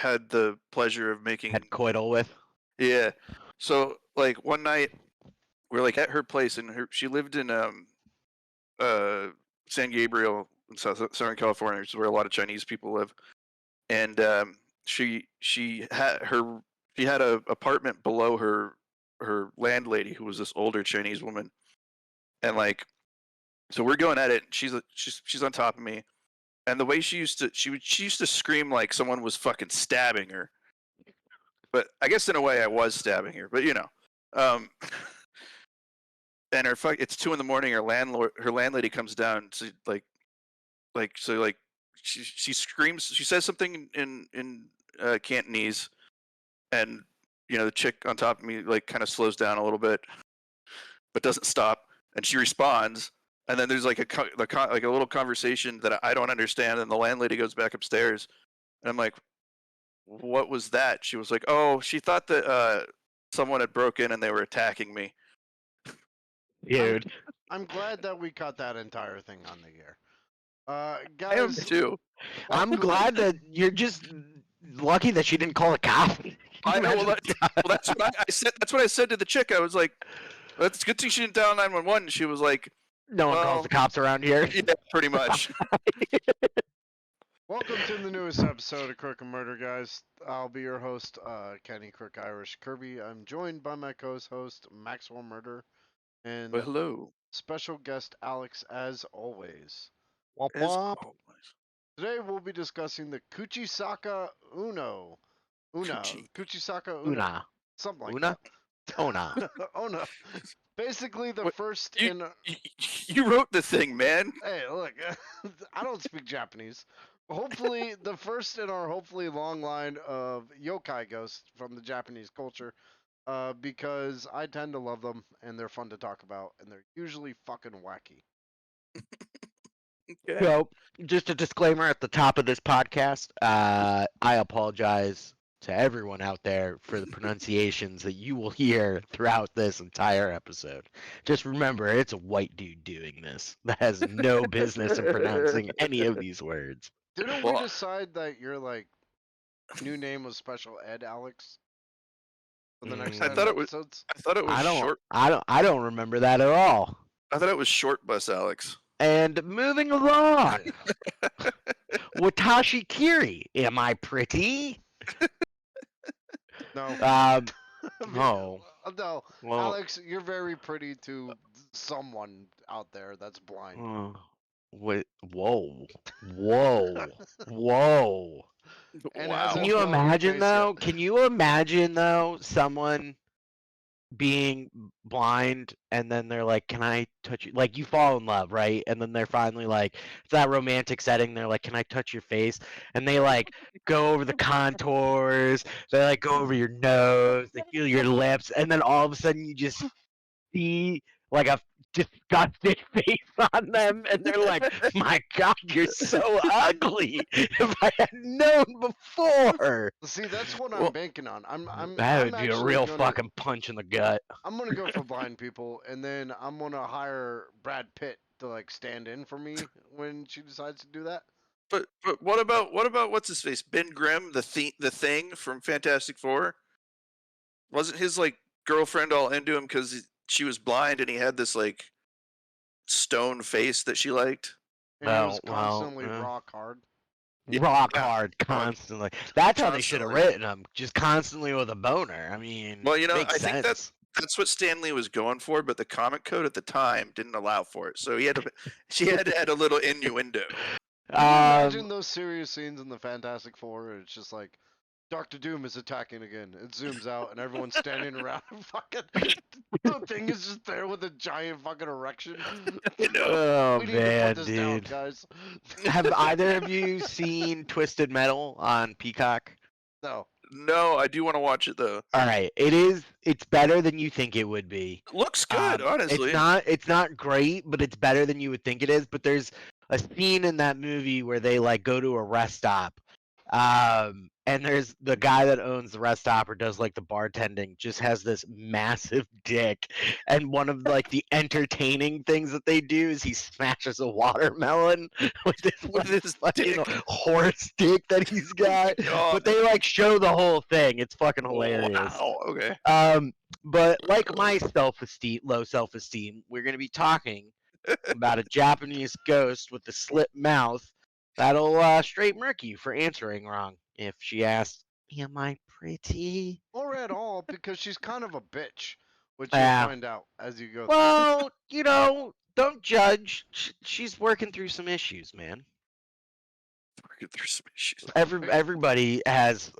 had the pleasure of making. Had coital with. Yeah. So like one night we're like at her place, and she lived in San Gabriel in Southern California, which is where a lot of Chinese people live. And she had a apartment below her landlady, who was this older Chinese woman. And like, so we're going at it. She's on top of me, and the way she used to scream like someone was fucking stabbing her. But I guess in a way I was stabbing her. But um, and it's 2 a.m. Her landlady comes down to she screams. She says something in Cantonese, and the chick on top of me like kind of slows down a little bit, but doesn't stop. And she responds, and then there's like a little conversation that I don't understand. And the landlady goes back upstairs, and I'm like, "What was that?" She was like, "Oh, she thought that someone had broken and they were attacking me." Dude, I'm glad that we cut that entire thing on the air. Guys, I am too. I'm glad that you're just lucky that she didn't call the cops. I know. Well, that's what I said. That's what I said to the chick. I was like, "That's a good thing she didn't dial 911." She was like, No one calls the cops around here. Yeah, pretty much. welcome to the newest episode of Crook and Murder, guys. I'll be your host, Kenny Crook Irish Kirby. I'm joined by my co-host, Maxwell Murder, and Well, hello. special guest Alex, as always. Womp As womp. always. Today we'll be discussing the Kuchisake-Onna. Kuchisake-Onna. Una. Something like Una? that. Onna. Onna. Basically the What- first you- in... You wrote the thing, man. Hey, look, I don't speak Japanese. Hopefully, the first in our hopefully long line of yokai ghosts from the Japanese culture, because I tend to love them and they're fun to talk about, and they're usually fucking wacky. Okay. So, just a disclaimer at the top of this podcast. I apologize to everyone out there for the pronunciations that you will hear throughout this entire episode. Just remember, it's a white dude doing this that has no business in pronouncing any of these words. Didn't we Well- decide that your new name was Special Ed, Alex? For the next I 10 thought it was- episodes? I thought it was short. I don't remember that at all. I thought it was short bus, Alex. And moving along, Watashi Kiri, am I pretty? No. No. No, Well, Alex, you're very pretty to someone out there that's blind. Wait, whoa, whoa, whoa. And Wow. hasn't Can you drawn your imagine face though? yet. Can you imagine though someone being blind and then they're like, "Can I touch you?" Like you fall in love, right? And then they're finally like, it's that romantic setting. They're like, "Can I touch your face?" And they like go over the contours. They like go over your nose. They feel your lips, and then all of a sudden you just see like a disgusted face on them, and they're like, "My God, you're so ugly! If I had known before." See, that's what I'm Well, banking on. That I'm would be a actually real gonna, fucking punch in the gut. I'm gonna go for blind people, and then I'm gonna hire Brad Pitt to like stand in for me when she decides to do that. But what about what's his face? Ben Grimm, the thing from Fantastic Four? Wasn't his like girlfriend all into him because she was blind and he had this like stone face that she liked? And he was Well, constantly yeah. rock hard. Rock yeah. hard constantly. That's how they should have Constantly. written him. Just constantly with a boner. I mean, Well, makes I think sense. that's what Stan Lee was going for, but the comic code at the time didn't allow for it. So she had to add a little innuendo. Can you imagine those serious scenes in the Fantastic Four? Where it's just like Doctor Doom is attacking again. It zooms out and everyone's standing around and fucking the thing is just there with a giant fucking erection. Oh We need to man, put this down, dude. guys. Have either of you seen Twisted Metal on Peacock? No. No, I do want to watch it though. All right, it's better than you think it would be. Looks good, honestly. It's not great, but it's better than you would think it is. But there's a scene in that movie where they like go to a rest stop, and there's the guy that owns the rest stop or does like the bartending just has this massive dick, and one of like the entertaining things that they do is he smashes a watermelon with this With like, his fucking dick. horse dick that he's got. God. But they like show the whole thing. It's fucking hilarious. Wow. Okay. But like my low self-esteem, we're gonna be talking about a Japanese ghost with a slit mouth that'll straight murk you for answering wrong if she asks, "Am I pretty?" Or at all, because she's kind of a bitch, which Yeah. you'll find out as you go Well, you know, don't judge. She's working through some issues, man. Working through some issues. Everybody has,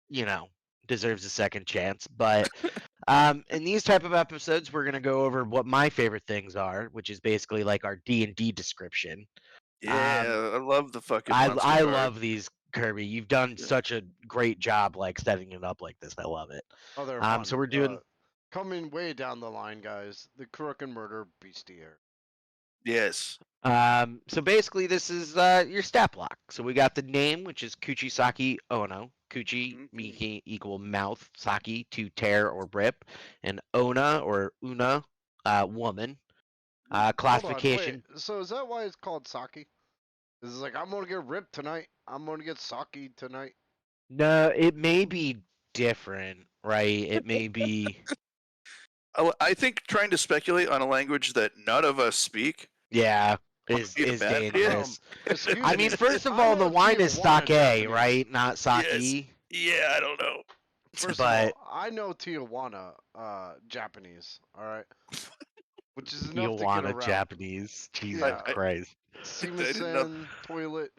you know, deserves a second chance. But in these type of episodes, we're gonna go over what my favorite things are, which is basically like our D&D description. Yeah, I love the fucking I monster card. love these, Kirby. You've done Yeah. such a great job like setting it up like this. I love it. Oh, they're fun. So we're doing coming way down the line, guys. The Crook and Murder Bestiary. Yes. so basically this is your stat block. So we got the name, which is Kuchisake-Onna. Kuchi Mhm. equal mouth, sake to tear or rip, and Onna or Una woman. Hold on, Classification. wait. So is that why it's called sake? Is it like I'm gonna get ripped tonight? I'm gonna get sake tonight. No, it may be different, right? It may be. I think trying to speculate on a language that none of us speak Yeah, might is be a bad idea. dangerous. Excuse I mean, me, first of I all, the know wine is Tijuana sake, Japanese. right? Not sake. Yeah, I don't know. First But- of all, I know Tijuana Japanese. All right, which is enough to get Tijuana around. Japanese. Jesus Yeah. Christ. didn't know- Simusen, toilet.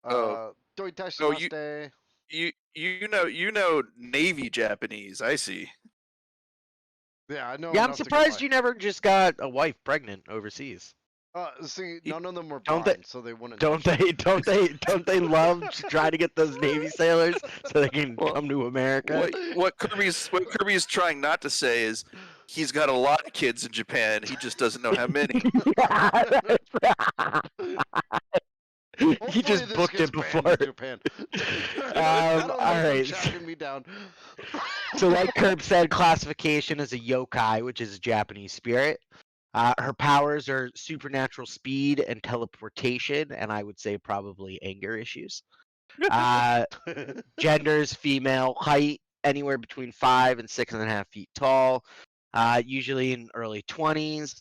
Oh. Doitashimashite. You know Navy Japanese. I see. Yeah, I know. Yeah, I'm enough to get surprised by. you never just got a wife pregnant overseas. See, none of them were Don't blind, they- so they wouldn't. Don't touch it. don't they love to try to get those Navy sailors so they can Well, come to America? What Kirby's trying not to say is he's got a lot of kids in Japan. He just doesn't know how many. He Hopefully just this booked gets it banned before. in Japan. I don't know all if they're right. tracking me down. So, like Curb said, classification is a yokai, which is a Japanese spirit. Her powers are supernatural speed and teleportation, and I would say probably anger issues. Genders female, height anywhere between 5 and 6.5 feet tall, usually in early 20s.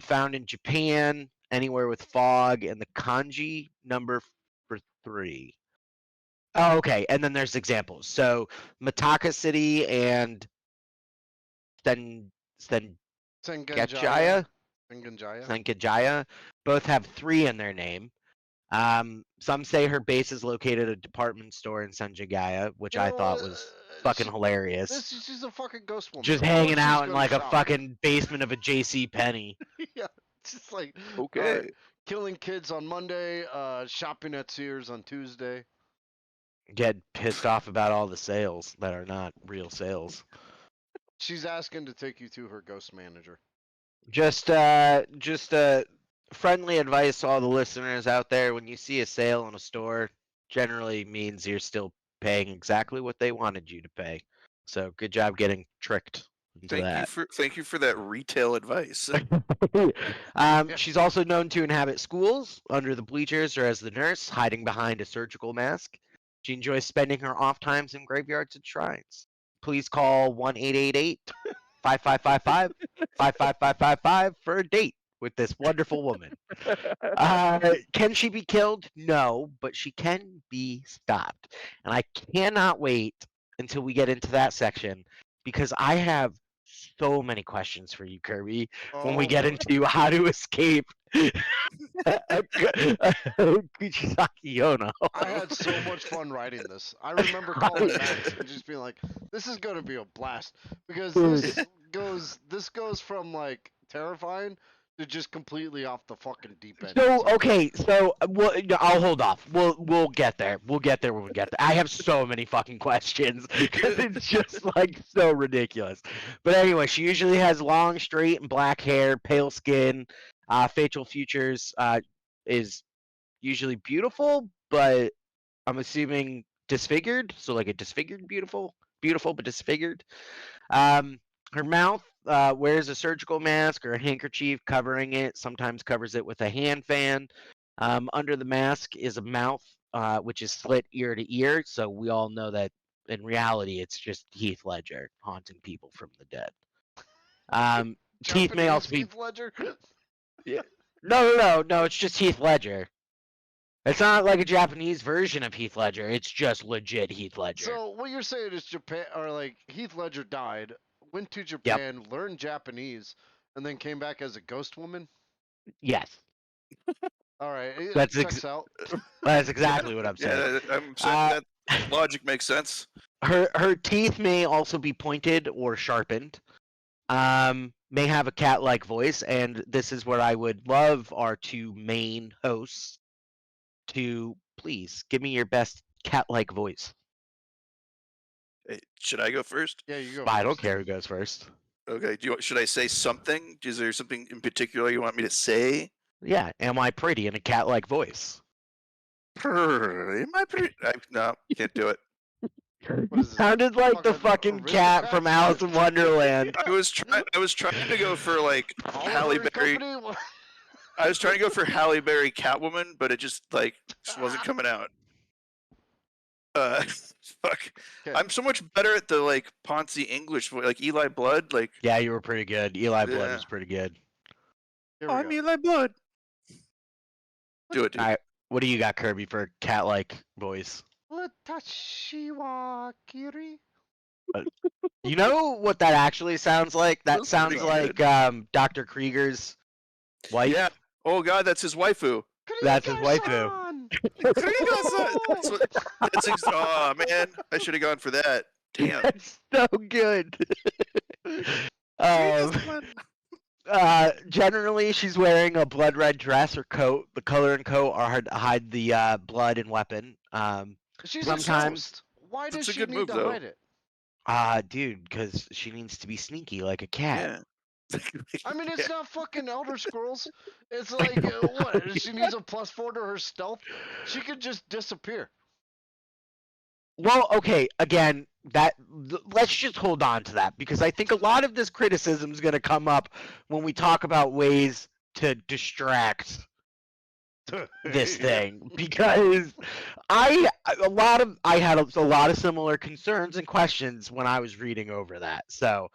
Found in Japan, anywhere with fog, and the kanji number for 3. Oh, okay, and then there's examples. So Mitaka City and Sengenjaya. Senkajaya both have 3 in their name. Some say her base is located at a department store in Senjigaya, which I thought was fucking hilarious. She's a fucking ghost woman. Just Of course hanging she's out in gonna like a shop. fucking basement of a JC Penney. Yeah, just like Okay. killing kids on Monday, shopping at Sears on Tuesday. Get pissed off about all the sales that are not real sales. She's asking to take you to her ghost manager. Just friendly advice to all the listeners out there: when you see a sale in a store, generally means you're still paying exactly what they wanted you to pay. So good job getting tricked into that. Thank you for that retail advice. She's also known to inhabit schools, under the bleachers, or as the nurse, hiding behind a surgical mask. She enjoys spending her off times in graveyards and shrines. Please call 1-888-5555-55555 for a date with this wonderful woman. Can she be killed? No, but she can be stopped. And I cannot wait until we get into that section because I have so many questions for you, Kirby, when we get into how to escape Kuchisake-Onna. I had so much fun writing this. I remember calling Max and just being like, "This is gonna be a blast," because this goes from like terrifying to just completely off the fucking deep end. So okay, I'll hold off. We'll get there. We'll get there when we get there. I have so many fucking questions because it's just like so ridiculous. But anyway, she usually has long, straight, and black hair, pale skin. Facial features is usually beautiful, but I'm assuming disfigured, so like a disfigured beautiful but disfigured. Her mouth wears a surgical mask or a handkerchief covering it, sometimes covers it with a hand fan. Under the mask is a mouth which is slit ear to ear, so we all know that in reality it's just Heath Ledger haunting people from the dead. Teeth may also be... Heath Ledger? No, it's just Heath Ledger. It's not like a Japanese version of Heath Ledger. It's just legit Heath Ledger. So what you're saying is Japan, or like Heath Ledger died, went to Japan, learned Japanese, and then came back as a ghost woman? Yes. All right, it That's checks out. That's exactly what I'm saying. Yeah, I'm saying that logic makes sense. Her teeth may also be pointed or sharpened. May have a cat-like voice, and this is where I would love our two main hosts to please give me your best cat-like voice. Hey, should I go first? Yeah, you go. I don't first. care who goes first. Okay. Should I say something? Is there something in particular you want me to say? Yeah, am I pretty in a cat-like voice? Am I pretty? No, can't do it. What is this? Sounded like the fucking cat Aristocrats? from Alice in Wonderland. I was trying to go for like Halle Oliver Berry. Company? I was trying to go for Halle Berry Catwoman, but it just wasn't coming out. Fuck. Okay. I'm so much better at the like Ponzi English, like Eli Blood. Like Yeah, you were pretty good. Eli Blood Yeah. was pretty good. Here we I'm go. Eli Blood. Do it, dude. All right, what do you got, Kirby, for a cat-like voice? Watashi wa kiri. You know what that actually sounds like? That That's sounds pretty like good. Dr. Krieger's wife. Yeah. Oh god, that's his waifu. That's his waifu. Kiriga-san! Oh man, I should have gone for that. Damn. That's so good. Generally, she's wearing a blood red dress or coat. The color and coat are to hide the blood and weapon. She's Sometimes- a ghost. Why does That's a she good need move, to though. hide it? Dude, because she needs to be sneaky like a cat. Yeah. I mean, it's not fucking Elder Scrolls. It's like, what? She needs a +4 to her stealth? She could just disappear. Well, okay, again, let's just hold on to that because I think a lot of this criticism is going to come up when we talk about ways to distract this thing because I had a lot of similar concerns and questions when I was reading over that. So,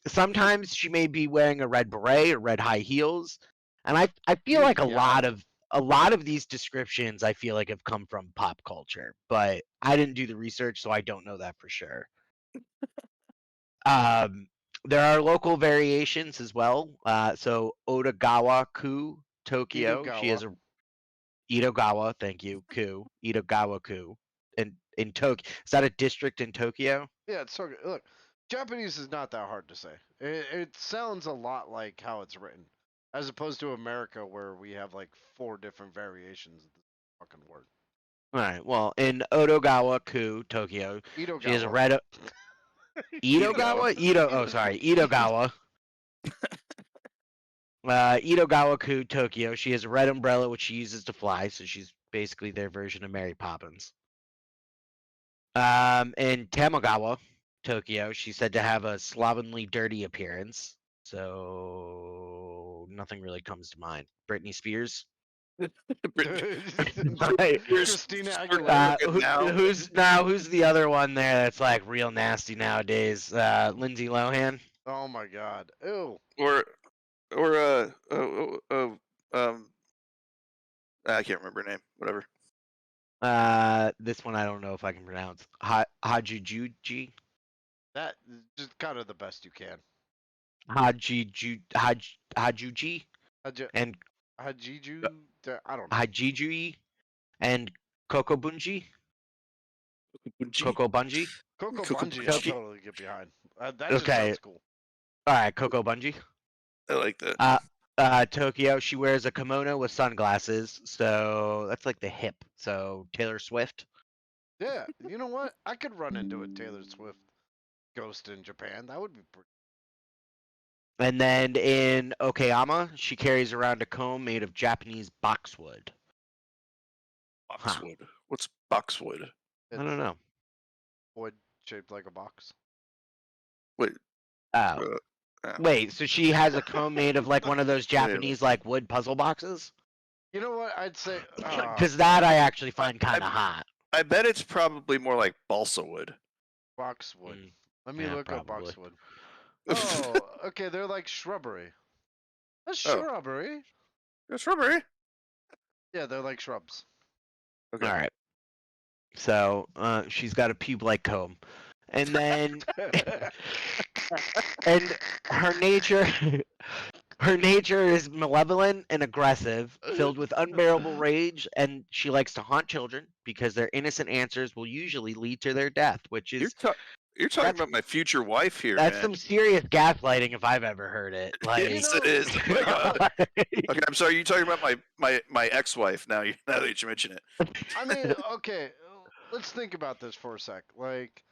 sometimes she may be wearing a red beret or red high heels, and I feel like a lot of these descriptions I feel like have come from pop culture, but I didn't do the research, so I don't know that for sure. There are local variations as well. So Odagawa-ku, Tokyo. She has a Itogawa, thank you, Ku. Itogawa-ku. In Tokyo. Is that a district in Tokyo? Yeah, it's so good. Look, Japanese is not that hard to say. It sounds a lot like how it's written, as opposed to America where we have like 4 different variations of the fucking word. All right. Well, in Odagawa-ku, Tokyo, Itogawa. she has a red. Itogawa? Itogawa. Itogawa-ku, Tokyo. She has a red umbrella which she uses to fly, so she's basically their version of Mary Poppins. In Tamagawa, Tokyo, she's said to have a slovenly, dirty appearance. So nothing really comes to mind. Britney Spears. Christina Aguilera. Who's the other one there that's like real nasty nowadays? Lindsay Lohan. Oh my god. Ew. I can't remember her name. Whatever. This one I don't know if I can pronounce. Hajujuji. That is just kind of the best you can. Hajuji Haji- and Hajiju. I don't know. Hajijui and Kokobunji. Kokobunji. Coco Coco Bungee, I'll Bungee. totally get behind. That just Okay. sounds cool. All right, Kokobunji. I like that. Tokyo. She wears a kimono with sunglasses, so that's like the hip. So Taylor Swift. Yeah, you know what? I could run into a Taylor Swift ghost in Japan. That would be pretty. And then in Okayama, she carries around a comb made of Japanese boxwood. Boxwood. What's boxwood? I don't know. Wood shaped like a box. Wait. Oh. Oh. Wait, so she has a comb made of like one of those Japanese like wood puzzle boxes? You know what? I'd say. Because that I actually find kind of hot. I bet it's probably more like balsa wood. Boxwood. Let me yeah, look up probably. boxwood. Oh, okay. They're like shrubbery. A Oh. shrubbery. It's rubbery. Yeah, they're like shrubs. Okay. All right. So she's got a pube-like comb, and then and her nature is malevolent and aggressive, filled with unbearable rage, and she likes to haunt children because their innocent answers will usually lead to their death, which is You're talking about my future wife here, that's man. some serious gaslighting if I've ever heard it. Like, Yes, it is. Oh my God. Okay, I'm sorry. You're talking about my ex-wife now. Now that you mention it. I mean, okay. Let's think about this for a sec. Like,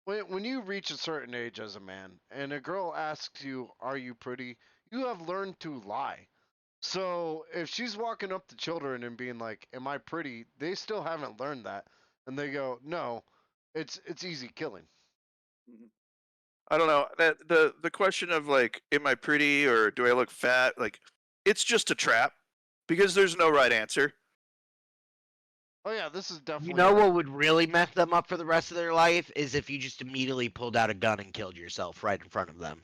when you reach a certain age as a man, and a girl asks you, "Are you pretty?" you have learned to lie. So if she's walking up to children and being like, "Am I pretty?" they still haven't learned that, and they go, "No, it's easy killing." I don't know. That the question of like, am I pretty or do I look fat? Like, it's just a trap because there's no right answer. Oh yeah, this is definitely. you know what would really mess them up for the rest of their life is if you just immediately pulled out a gun and killed yourself right in front of them.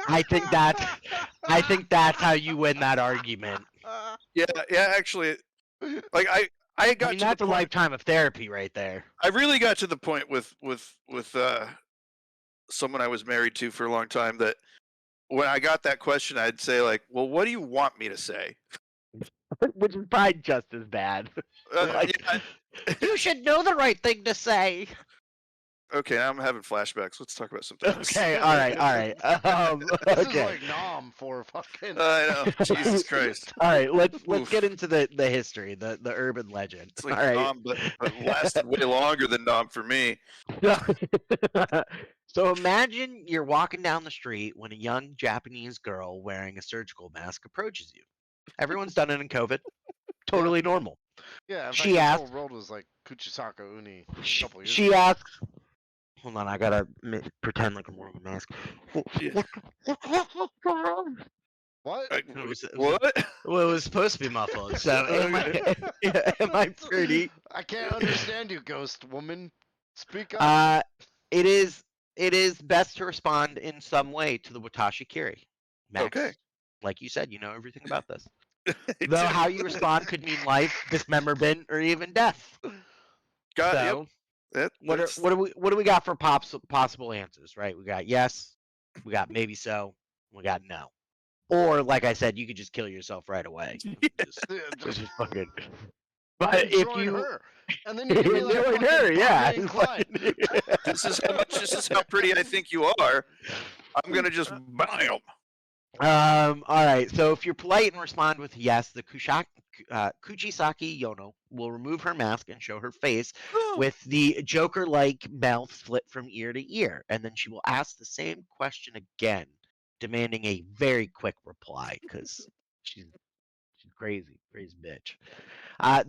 I think that's how you win that argument. Yeah, actually, like I got I mean, to that's the a point. lifetime of therapy right there. I really got to the point with someone I was married to for a long time that when I got that question, I'd say like, "Well, what do you want me to say?" Which is probably just as bad. Like, Yeah, you should know the right thing to say. okay, now I'm having flashbacks. Let's talk about something else. Okay, all right. This is Okay. like Nom for fucking. I know. Jesus Christ. All right, let's Oof. get into the history, the urban legend. It's like All right. Nom, but lasted way longer than Nom for me. So imagine you're walking down the street when a young Japanese girl wearing a surgical mask approaches you. Everyone's done it in COVID. Totally normal. Yeah, in She fact, this asked- whole world was like Kuchisake-Onna a couple years She ago. asks, hold on, I gotta pretend like I'm wearing a mask. Yeah. What? What? Well, it was supposed to be muffled. So am I pretty? I can't understand you, ghost woman. Speak up. It is best to respond in some way to the Watashi Kiri. Max, Okay. like you said, you know everything about this. I Though do. how you respond could mean life, dismemberment, or even death. Got So, yep. what do we got for possible answers? Right, we got yes, we got maybe so, we got no. Or like I said, you could just kill yourself right away. Just fucking. But if join you her, and then you can be like join fucking her, yeah, Bonnie and Clyde. This is how pretty I think you are. I'm gonna just bam. All right. So if you're polite and respond with yes, the Kuchisake-Onna will remove her mask and show her face with the Joker-like mouth slit from ear to ear, and then she will ask the same question again, demanding a very quick reply because she's crazy bitch.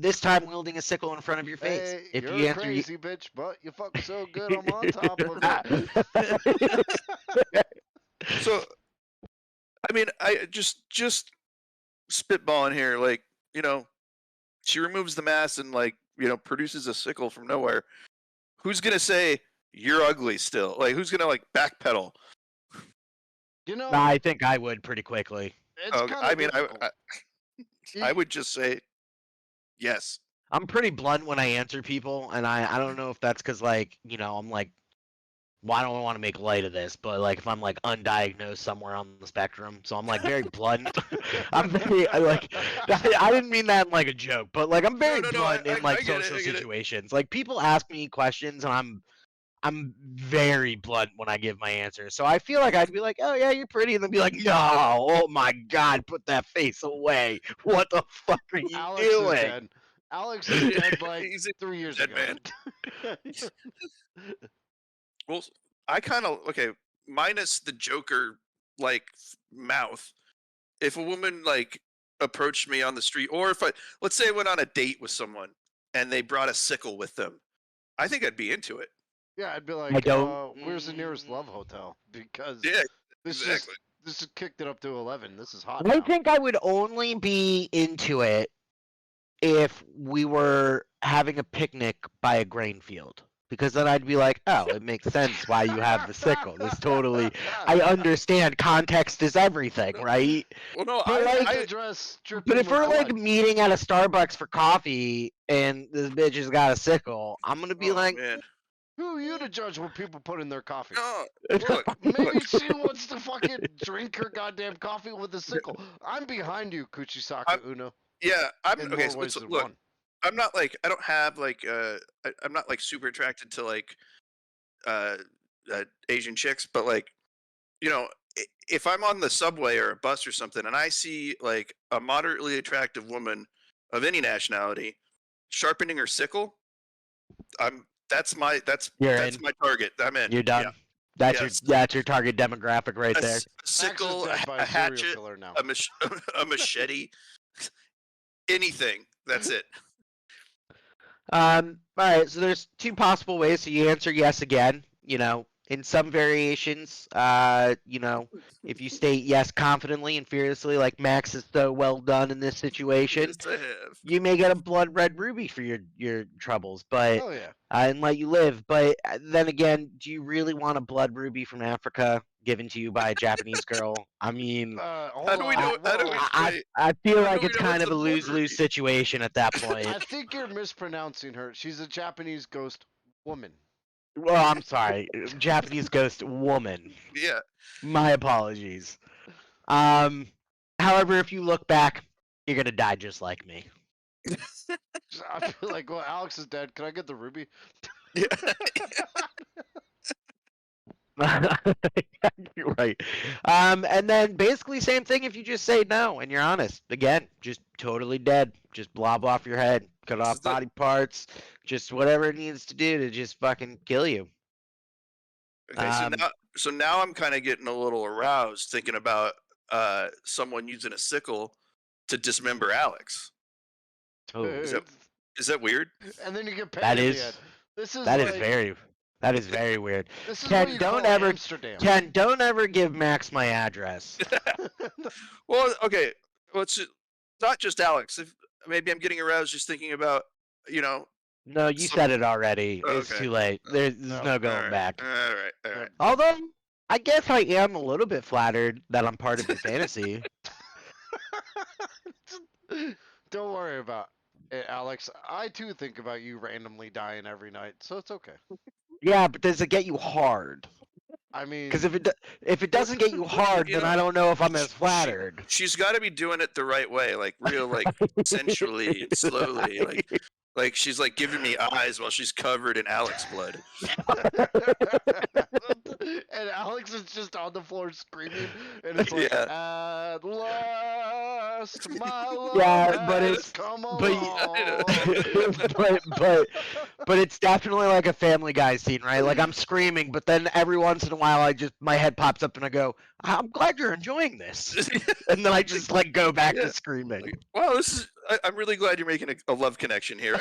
This time wielding a sickle in front of your face. Hey, If you're you a answer crazy bitch, but you fuck so good, I'm on top of it. So, I mean, I just spitballing here. Like, you know, she removes the mask and like, you know, produces a sickle from nowhere. Who's gonna say you're ugly still? Like, who's gonna like backpedal? You know, I think I would pretty quickly. it's kind of difficult. I would just say yes. I'm pretty blunt when I answer people, and I don't know if that's because like I'm like, well, I don't want to make light of this, but like if I'm like undiagnosed somewhere on the spectrum, so I'm like very blunt. I'm very like I didn't mean that in like a joke, but like I'm very blunt in like social situations. Like people ask me questions, and I'm very blunt when I give my answer. So I feel like I'd be like, oh yeah, you're pretty, and then be like, no, oh my god, put that face away. What the fuck are you Alex doing? is dead. Alex is dead like He's a 3 years dead ago. man. Well, I kind of minus the Joker like mouth. If a woman like approached me on the street, or if let's say I went on a date with someone, and they brought a sickle with them, I think I'd be into it. Yeah, I'd be I like, don't. where's the nearest love hotel? Because Yeah, this exactly. just kicked it up to 11. This is hot I now. think I would only be into it if we were having a picnic by a grain field. Because then I'd be like, oh, it makes sense why you have the sickle. This totally, I understand context is everything, right? Well, no, But Like like, to dress, but dripping if with we're like blood. meeting at a Starbucks for coffee and this bitch has got a sickle, I'm gonna be oh like, man, Who are you to judge what people put in their coffee? no, Look, look, maybe she wants to fucking drink her goddamn coffee with a sickle. I'm behind you, Kuchisake-Onna, yeah, I'm in okay. more ways So than look, one. I'm not like I don't have like I'm not like super attracted to like uh, Asian chicks, but like you know, if I'm on the subway or a bus or something and I see like a moderately attractive woman of any nationality sharpening her sickle, I'm you're that's in, my target. I'm in. you're Yeah. done. Yes. That's your target demographic right there. A Max is sickle, dead by a a serial hatchet, killer now. a machete, anything. That's it. All right, so there's two possible ways. So you answer yes again. You know, in some variations, if you state yes confidently and fearlessly, like Max is so well done in this situation, Yes, I have. you may get a blood red ruby for your troubles, but Hell yeah. and let you live. But then again, do you really want a blood ruby from Africa given to you by a Japanese girl? I mean, Hold do we on. know? How do we Whoa. wait? I feel How do like we it's know kind it's of a a blood lose-lose ruby? situation at that point. I think you're mispronouncing her. She's a Japanese ghost woman. Well, I'm sorry, Japanese ghost woman. Yeah. My apologies. Um, however, if you look back, you're gonna die just like me. I feel like, well, Alex is dead. Can I get the ruby? Yeah. You're right. And then basically same thing if you just say no and you're honest. Again, just totally dead. Just blob off your head, cut This off is it. body parts, just whatever it needs to do to just fucking kill you. Okay, so now I'm kind of getting a little aroused thinking about someone using a sickle to dismember Alex. Oh, Is that weird? And then you get paid that in the is end. This is that like, is very weird. this is Ken, what you don't call ever Amsterdam. Ken, don't ever give Max my address. Well, okay. Well, it's not just Alex. If maybe I'm getting aroused just thinking about, you know. No, you Some, said it already. It's okay. too late. There's no All going right. back. All right. All right. Although, I guess I am a little bit flattered that I'm part of your fantasy. Don't worry about it, Alex. I too think about you randomly dying every night, so it's okay. Yeah, but does it get you hard? I mean, Because if it doesn't get you hard, You then know, I don't know if I'm as flattered. She's got to be doing it the right way, like real, like sensually and slowly, like she's like giving me eyes while she's covered in Alex blood. and Alex is just on the floor screaming, and it's like, Yeah. at last, my love Yeah, but has it's come but along. but it's definitely like a Family Guy scene, right? Like I'm screaming, but then every once in a while, my head pops up and I go, "I'm glad you're enjoying this," and then I just like go back to screaming. Like, wow, this is. I'm really glad you're making a love connection here.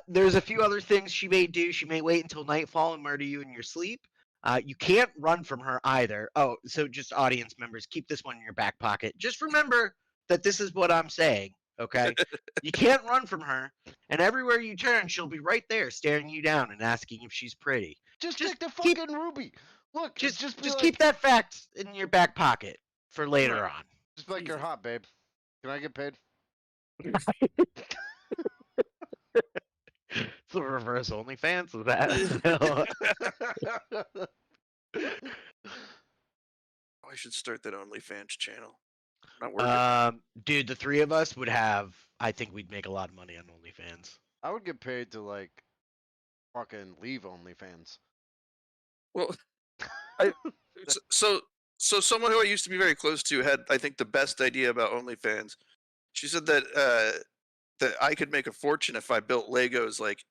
There's a few other things she may do. She may wait until nightfall and murder you in your sleep. You can't run from her either. Oh, so just audience members, keep this one in your back pocket. Just remember that this is what I'm saying, okay? You can't run from her, and everywhere you turn, she'll be right there staring you down and asking if she's pretty. Just take the keep- fucking ruby. Look, Just be like, keep that fact in your back pocket for later on. Just be like, you're hot, babe. Can I get paid? It's the reverse OnlyFans of that. I should start that OnlyFans channel. Not working. Dude, the three of us would have. I think we'd make a lot of money on OnlyFans. I would get paid to like fucking leave OnlyFans. Well, so someone who I used to be very close to had, I think, the best idea about OnlyFans. She said that that I could make a fortune if I built Legos like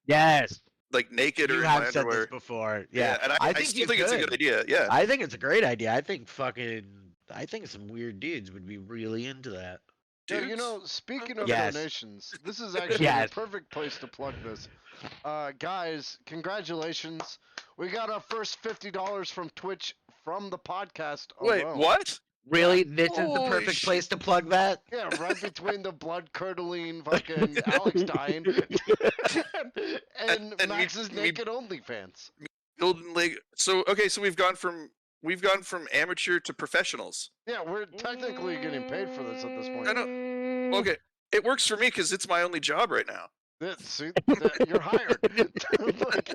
naked or You in have my said underwear. this before. Yeah, and I still think it's a good idea. Yeah. I think it's a great idea. I think some weird dudes would be really into that. Yeah, dudes. speaking of Yes. donations, this is actually Yes. the perfect place to plug this. Guys, congratulations. We got our first $50 from Twitch from the podcast Wait, alone. what? Really? This is the Holy perfect shit. place to plug that? Yeah, right between the blood curdling fucking Alex dying and And Max's me naked OnlyFans. building leg. So we've gone from amateur to professionals. Yeah, we're technically getting paid for this at this point. I know. Okay, it works for me because it's my only job right now. See, you're hired. Look,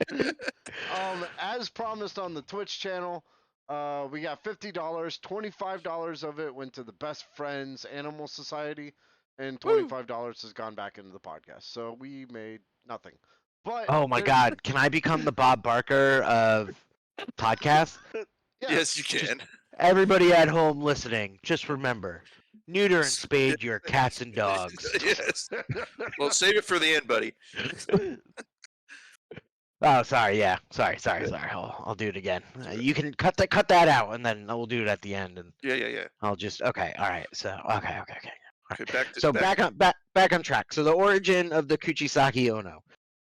as promised on the Twitch channel, we got $50. $25 of it went to the Best Friends Animal Society, and $25 has gone back into the podcast. So we made nothing. But Oh my God! Can I become the Bob Barker of podcasts? Yes, you can. Everybody at home listening, just remember: neuter and spade your cats and dogs. Yes. Well, save it for the end, buddy. Oh, sorry. Yeah, sorry. I'll do it again. You can cut that out, and then we'll do it at the end, and Yeah. I'll just okay. All right. So okay. Okay, back on track. So the origin of the Kuchisake-Onna.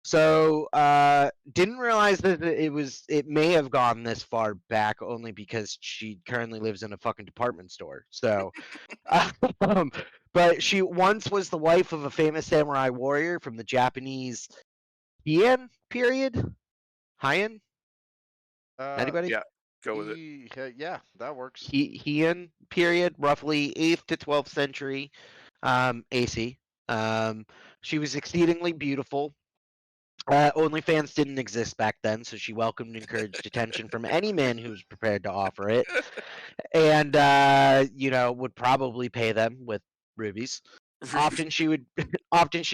So didn't realize that it may have gone this far back only because she currently lives in a fucking department store. So but she once was the wife of a famous samurai warrior from the Japanese Heian period. Heian? Anybody? Yeah, go with it. Yeah, that works. Heian period, roughly 8th to 12th century AC. She was exceedingly beautiful. OnlyFans didn't exist back then, so she welcomed and encouraged attention from any man who was prepared to offer it, and would probably pay them with rubies. Often she'd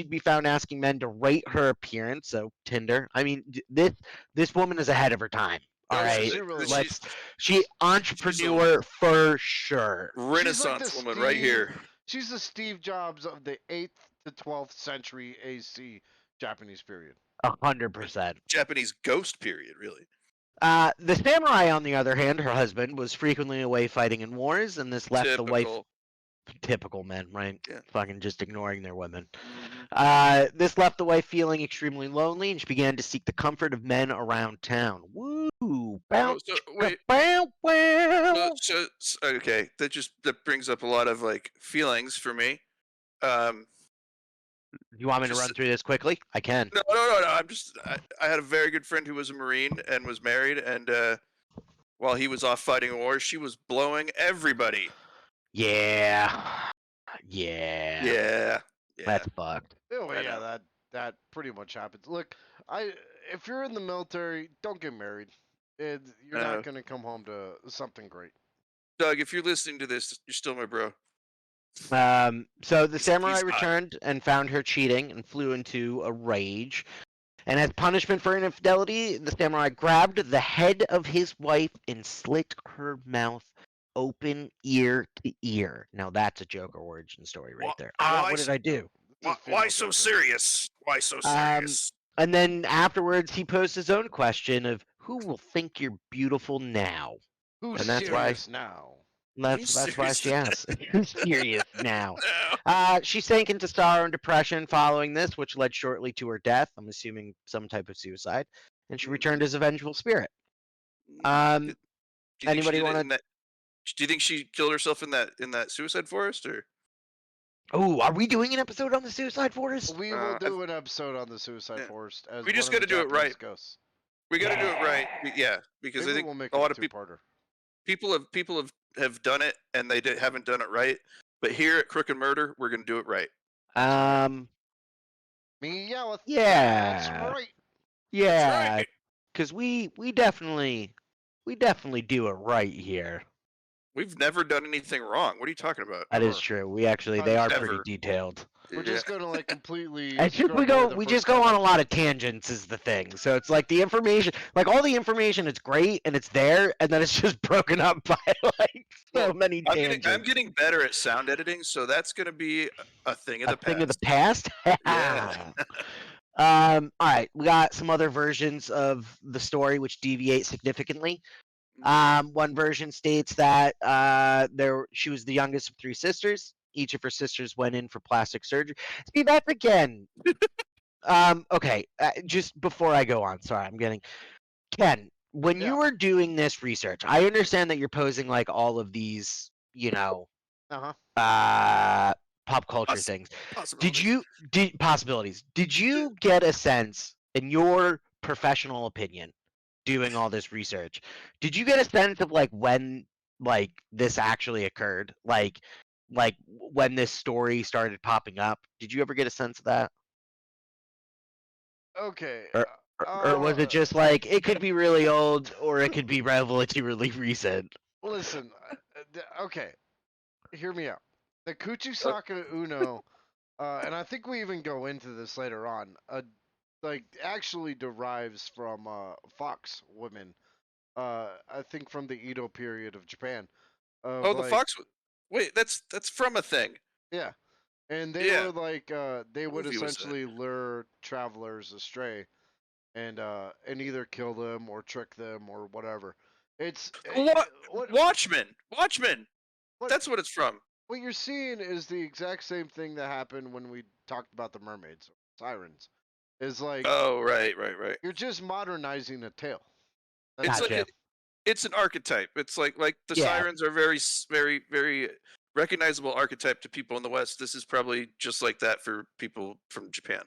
be found asking men to rate her appearance. So Tinder. I mean, this woman is ahead of her time. All No, right, she really she entrepreneur for sure. Renaissance woman right here. She's the Steve Jobs of the 8th to 12th century AC Japanese period. 100%. Japanese ghost period, really. The samurai, on the other hand, her husband, was frequently away fighting in wars, and this left the wife. Typical men, right? Yeah. Fucking just ignoring their women. Mm-hmm. This left the wife feeling extremely lonely, and she began to seek the comfort of men around town. Woo! Bow, So, wait. bow, bow. So, okay, that brings up a lot of like feelings for me. You want me to run through this quickly? I can. No. I had a very good friend who was a Marine and was married, and while he was off fighting wars, she was blowing everybody. Yeah. That's fucked. Oh yeah, that pretty much happens. Look, if you're in the military, don't get married. You're not gonna come home to something great. Doug, if you're listening to this, you're still my bro. So the samurai returned and found her cheating and flew into a rage. And as punishment for infidelity, the samurai grabbed the head of his wife and slit her mouth open ear to ear. Now that's a Joker origin story right there. What did I do? Why so serious? Why so serious? And then afterwards, he posed his own question of who will think you're beautiful now. Who's And that's serious now? That's why she asked. Who's serious now? She sank into sorrow and depression following this, which led shortly to her death. I'm assuming some type of suicide, and she returned as a vengeful spirit. Anybody want to? Do you think she killed herself in that suicide forest, or? Oh, are we doing an episode on the suicide forest? We will do an episode on the suicide forest. As we just got to do it right. Ghosts. We got to do it right. Yeah, because Maybe I think we'll make a lot of people have done it and they haven't done it right. But here at Crook and Murder, we're gonna do it right. That's right. Yeah, because we definitely do it right here. We've never done anything wrong. What are you talking about? That is true. They are pretty detailed. We're just gonna like completely. I think we just go on a lot of tangents is the thing. So it's like the information, like all the information, it's great and it's there, and then it's just broken up by like so many tangents. I'm getting better at sound editing, so that's gonna be a thing of the past. Thing of the past. Yeah. All right, we got some other versions of the story which deviate significantly. One version states that she was the youngest of 3 sisters. Each of her sisters went in for plastic surgery. See, that's again. Okay, just before I go on, sorry, I'm getting Ken. When Yeah. you were doing this research, I understand that you're posing like all of these, Uh-huh. pop culture Poss- things. Possibilities. Possibilities? Did you get a sense, in your professional opinion, doing all this research? Did you get a sense of like when this actually occurred? Like when this story started popping up? Did you ever get a sense of that? Okay. Or or was it just like it could be really old or it could be relatively recent? Listen, okay, hear me out. The Kuchisake-Onna, and I think we even go into this later on, like actually derives from fox women. I think from the Edo period of Japan. Of Oh, the like, fox. Wait, that's from a thing. yeah, and they Yeah. were like, they What would movie was that? essentially lure travelers astray, and either kill them or trick them or whatever. It's what Watchmen. Watchmen. what That's what it's from. what you're seeing is the exact same thing that happened when we talked about the mermaids, or sirens. Is like Oh, right. you're just modernizing a tale. That's It's it. like Gotcha. it's an archetype. It's like the Yeah. sirens are very recognizable archetype to people in the West. This is probably just like that for people from Japan.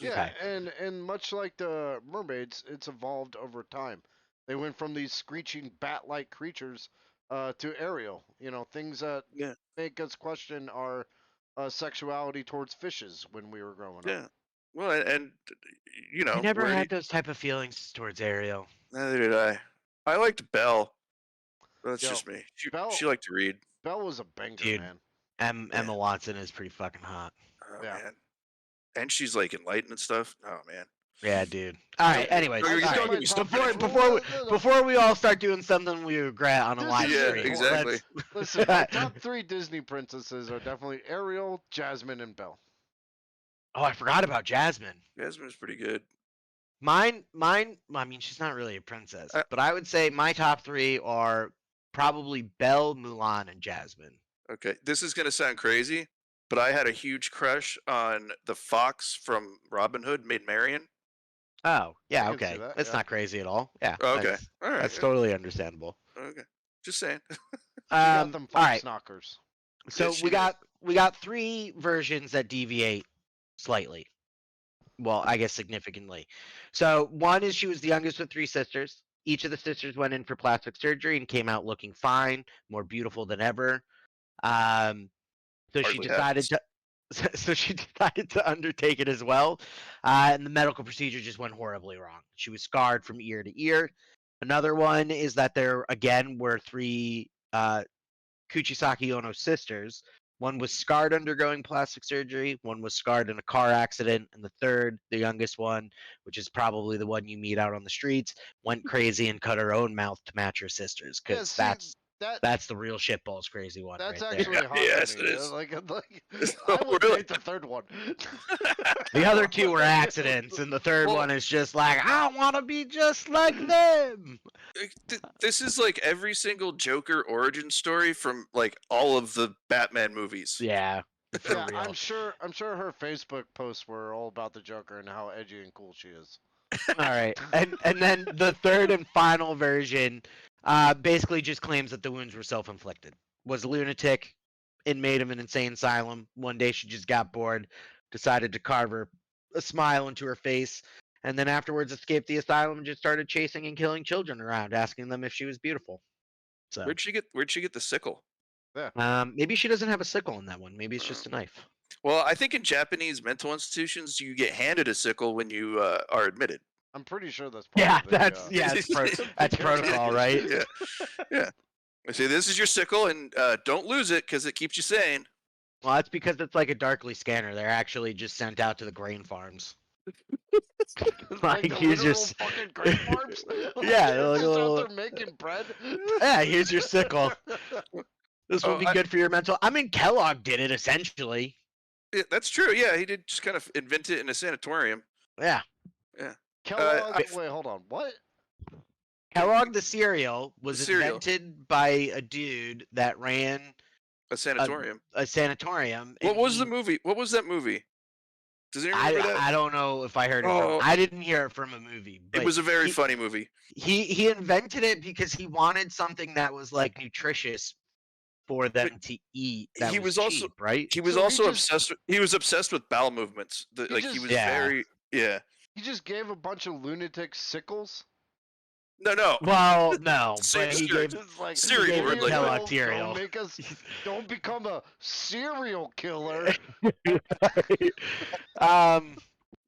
Yeah, Okay. and much like the mermaids, it's evolved over time. They went from these screeching bat-like creatures to Ariel. You know, things that Yeah. make us question our sexuality towards fishes when we were growing up. Yeah. Well, and I never where do had those type of feelings towards Ariel. neither did I. I liked Belle. That's Yo, just me. Belle She liked to read. Belle was a banger, Dude. man. Emma Watson is pretty fucking hot. Oh Yeah. man. And she's like enlightened and stuff. Oh man. Yeah, dude. All right. Anyways, You're all say right. my top Before we all start doing something we regret on a This live is Yeah, stream, exactly. Listen, my top 3 Disney princesses are definitely Ariel, Jasmine, and Belle. Oh, I forgot about Jasmine. Jasmine's pretty good. Mine. I mean, she's not really a princess, Uh, but I would say my top 3 are probably Belle, Mulan, and Jasmine. Okay, this is gonna sound crazy, but I had a huge crush on the fox from Robin Hood, Maid Marian. Oh, yeah. I can see Okay, that, that's yeah. not crazy at all. Yeah, Okay, all right. that's totally understandable. Okay, just saying. You got them All fox right. knockers. So she we did. got 3 versions that deviate slightly. Well, I guess significantly. So one is she was the youngest of 3 sisters. Each of the sisters went in for plastic surgery and came out looking fine, more beautiful than ever. So she Hardly decided happens. to so she decided to undertake it as well. And the medical procedure just went horribly wrong. She was scarred from ear to ear. Another one is that there again were 3 Kuchisake-Onna sisters. One was scarred undergoing plastic surgery, one was scarred in a car accident, and the third, the youngest one, which is probably the one you meet out on the streets, went crazy and cut her own mouth to match her sister's, Yeah, because see that that's the real shitballs crazy one that's right there. actually hot Yes, to it me. is. Like Oh, I would really? date the third one. The other 2 were accidents, and the third Well- one is just like, I want to be just like them. This is like every single Joker origin story from like all of the Batman movies. Yeah, for Yeah, real. I'm sure her Facebook posts were all about the Joker and how edgy and cool she is. All right, and then the third and final version, basically just claims that the wounds were self-inflicted. Was a lunatic, inmate of an insane asylum. One day she just got bored, decided to carve her a smile into her face, and then afterwards escaped the asylum and just started chasing and killing children around, asking them if she was beautiful. So, Where'd she get the sickle? maybe she doesn't have a sickle in that one. Maybe it's just a knife. Well, I think in Japanese mental institutions you get handed a sickle when you are admitted. I'm pretty sure that's part Yeah, of the, that's that's protocol, right? Yeah, yeah. I say this is your sickle, and don't lose it because it keeps you sane. Well, that's because it's like a Darkly scanner. They're actually just sent out to the grain farms. like the here's your literal fucking grain farms. Yeah, they're like a just little- out there making bread. Yeah, here's your sickle. This will Oh, be good for your mental. I mean, Kellogg did it essentially. Yeah, that's true. Yeah, he did just kind of invent it in a sanatorium. Yeah, Kellogg. I- Wait, hold on. What? Kellogg the cereal was The cereal. invented by a dude that ran A sanatorium. a sanatorium. What And was the movie? What was that movie? Does anyone remember that? I don't know if I heard it from. Oh. I didn't hear it from a movie, It but was a very funny movie. he invented it because he wanted something that was like nutritious for them to eat. That he was also cheap, right? He was So he also just- obsessed. He was obsessed with bowel movements. Like he just- was Yeah. very yeah. He just gave a bunch of lunatics sickles. No. Well, no, but he Cereal. gave Just like Cereal, "Hey, like- Kellogg don't cereal. make us, don't become a serial killer. um.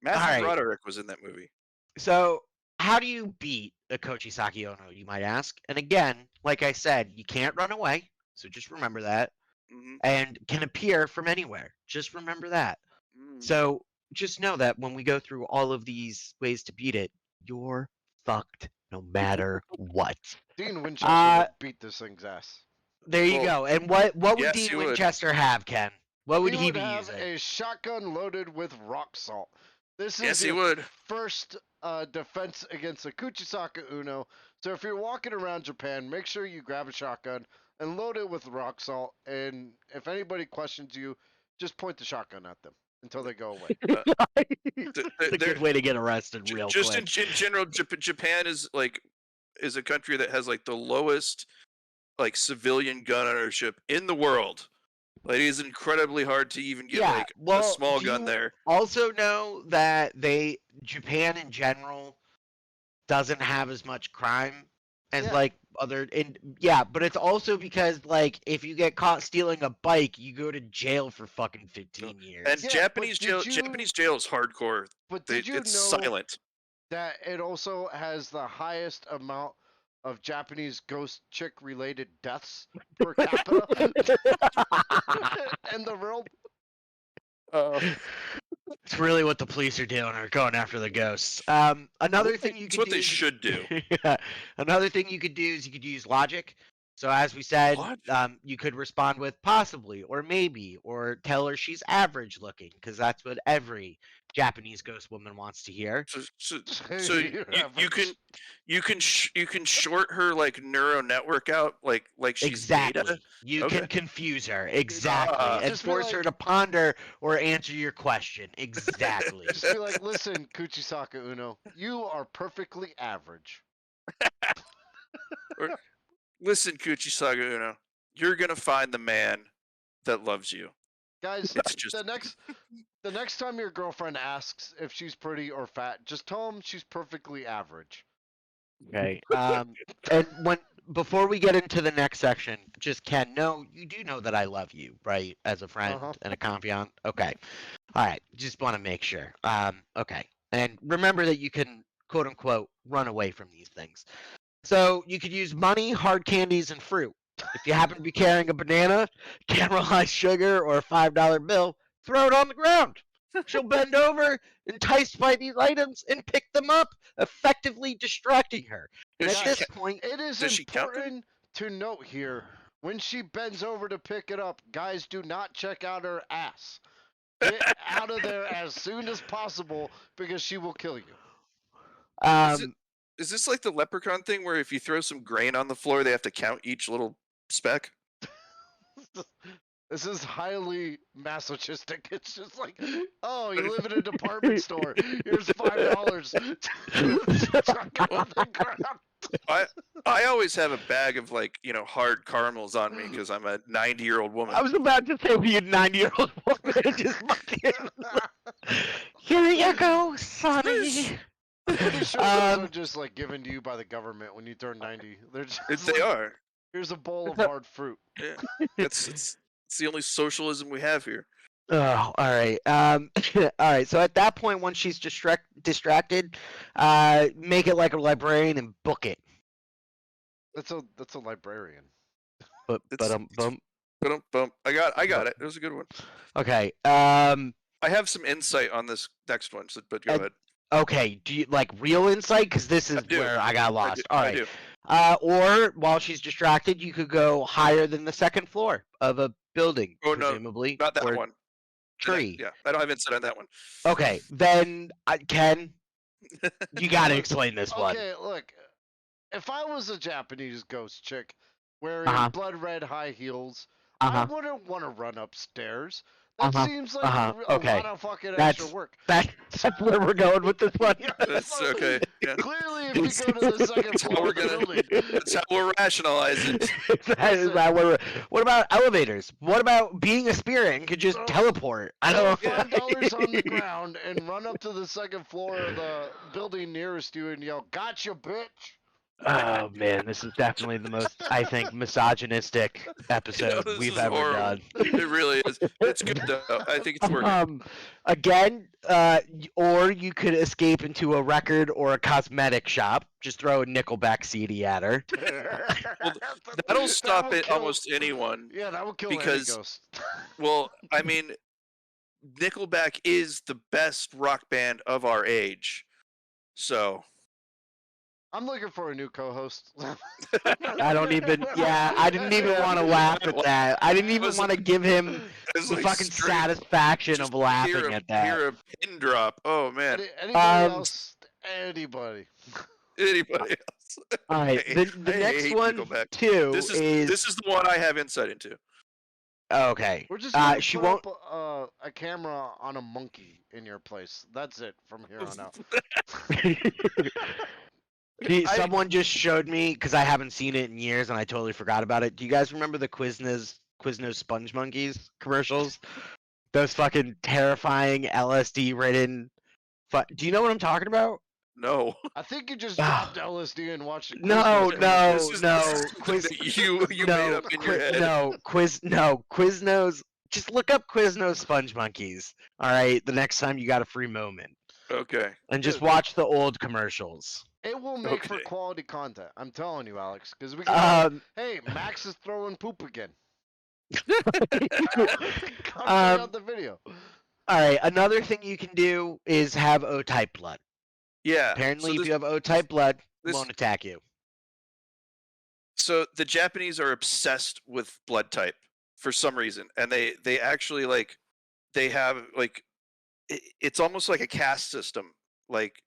Matthew Alright. Broderick was in that movie. So, how do you beat a Kuchisake-Onna, you might ask? And again, like I said, you can't run away, so just remember that. Mhm. And can appear from anywhere. Just remember that. Mm. So, just know that when we go through all of these ways to beat it, you're fucked no matter what. Dean Winchester Uh, would beat this thing's ass. There you Well, go. And what would yes, Dean he would. Winchester have, Ken? What would he he would be have using? a shotgun loaded with rock salt. This Yes, is he your would. first defense against a Kuchisake-Onna. So if you're walking around Japan, make sure you grab a shotgun and load it with rock salt. And if anybody questions you, just point the shotgun at them until they go away. It's a good way to get arrested real Just quick. in general, Japan is a country that has like the lowest like civilian gun ownership in the world. Like it is incredibly hard to even get Yeah, like well, a small do gun you- there. Also know that Japan in general doesn't have as much crime as Yeah. like but it's also because like if you get caught stealing a bike, you go to jail for fucking 15 years. And Yeah, Japanese but jail, did you- Japanese jail is hardcore. But did you It's know silent. that it also has the highest amount of Japanese ghost chick related deaths per capita in the world? It's really what the police are doing, are going after the ghosts. Another thing you It's could what do they is- should do. Yeah. Another thing you could do is you could use logic. So as we said, Logic? you could respond with possibly or maybe, or tell her she's average looking, because that's what every Japanese ghost woman wants to hear. So You're average. you can short her like neural network out like she's Exactly. data. You Okay. can confuse her. Exactly. Ah. And Just be force her like- to ponder or answer your question. Exactly. Just be like, listen, Kuchisake-Onna, you are perfectly average. Listen, Kuchisake-Onna, you're gonna find the man that loves you. Guys, It's just the next time your girlfriend asks if she's pretty or fat, just tell them she's perfectly average. Okay. And before we get into the next section, just Ken, no, you do know that I love you, right? As a friend Uh-huh. and a confidant. Okay. All right. Just want to make sure. Okay. And remember that you can quote unquote run away from these things. So you could use money, hard candies, and fruit. If you happen to be carrying a banana, caramelized sugar, or a $5 bill, throw it on the ground. She'll bend over, enticed by these items, and pick them up, effectively distracting her. And Does at she this ca- point, It is Does she count them? important to note here, when she bends over to pick it up, guys, do not check out her ass. Get out of there as soon as possible because she will kill you. Is this like the leprechaun thing where if you throw some grain on the floor, they have to count each little speck? This is highly masochistic. It's just like, oh, you live in a department store. Here's $5. Chuck it on the ground. I always have a bag of hard caramels on me because I'm a 90-year-old woman. I was about to say we had 90-year-old woman just fucking. Here you go, Sonny. I'm pretty sure those are just like given to you by the government when you turn 90. They're just They like, are. here's a bowl of hard fruit. Yeah. It's the only socialism we have here. Oh, all right. All right. So at that point, once she's distracted, make it like a librarian and book it. That's a librarian. But It's- Boom. I got it. It was a good one. Okay. I have some insight on this next one, but go ahead. Okay. Do you like real insight? Because this is do. where I got lost. All I right. do. Or while she's distracted, you could go higher than the second floor of a building, Oh, no, presumably. Not that or one. Tree. Yeah, I don't have insight on that one. Okay. Then Ken, you got to explain this one. Okay, look. If I was a Japanese ghost chick wearing Uh-huh. blood red high heels, I Uh-huh. wouldn't want to run upstairs. That Uh-huh. seems like a Okay. lot of fucking extra That's work. that's where we're going with this one. Yeah, That's okay. Yeah. Clearly, if you go to the second That's how floor we're of the gonna. building, That's how we'll rationalize it. Is that where what about elevators? What about being a spirit and could just Throw- teleport? I throw don't $5 on the ground and run up to the second floor of the building nearest you and yell, "Gotcha, bitch!" Oh man, this is definitely the most, I think, misogynistic episode This we've is ever horrible. done. It really is. It's good though. I think it's working. Again, or you could escape into a record or a cosmetic shop. Just throw a Nickelback CD at her. Well, that'll stop would it kill- almost anyone. Yeah, that would kill because- any ghost. Well, I mean, Nickelback is the best rock band of our age. So I'm looking for a new co-host. I don't even. Yeah, I didn't even want to laugh at that. I didn't even Was- want to give him it's the like fucking straight- satisfaction just of laughing hear a, at that. Hear a pin drop. Oh man. Anybody else? Anybody? Anybody else? All right, I the next hate one Nickelback. too This is is the one I have insight into. okay. We're just gonna she put won't. up a camera on a monkey in your place. That's it from here on out. Someone just showed me because I haven't seen it in years and I totally forgot about it. Do you guys remember the Quiznos Sponge Monkeys commercials? Those fucking terrifying LSD ridden. Do you know what I'm talking about? No. I think you just dropped LSD and watched it. No, no, This is no. something Quiz. that you no, made up in your head. No, Quiznos. Just look up Quiznos Sponge Monkeys. All right, the next time you got a free moment, Okay. and just watch the old commercials. It will make for Okay. quality content. I'm telling you, Alex, because we can. Um, Hey, Max is throwing poop again. Come out the video. all right, another thing you can do is have O-type blood. Yeah. Apparently, so if you have O-type blood, it this- won't attack you. So the Japanese are obsessed with blood type for some reason, and they actually like they have like it's almost like a caste system. Like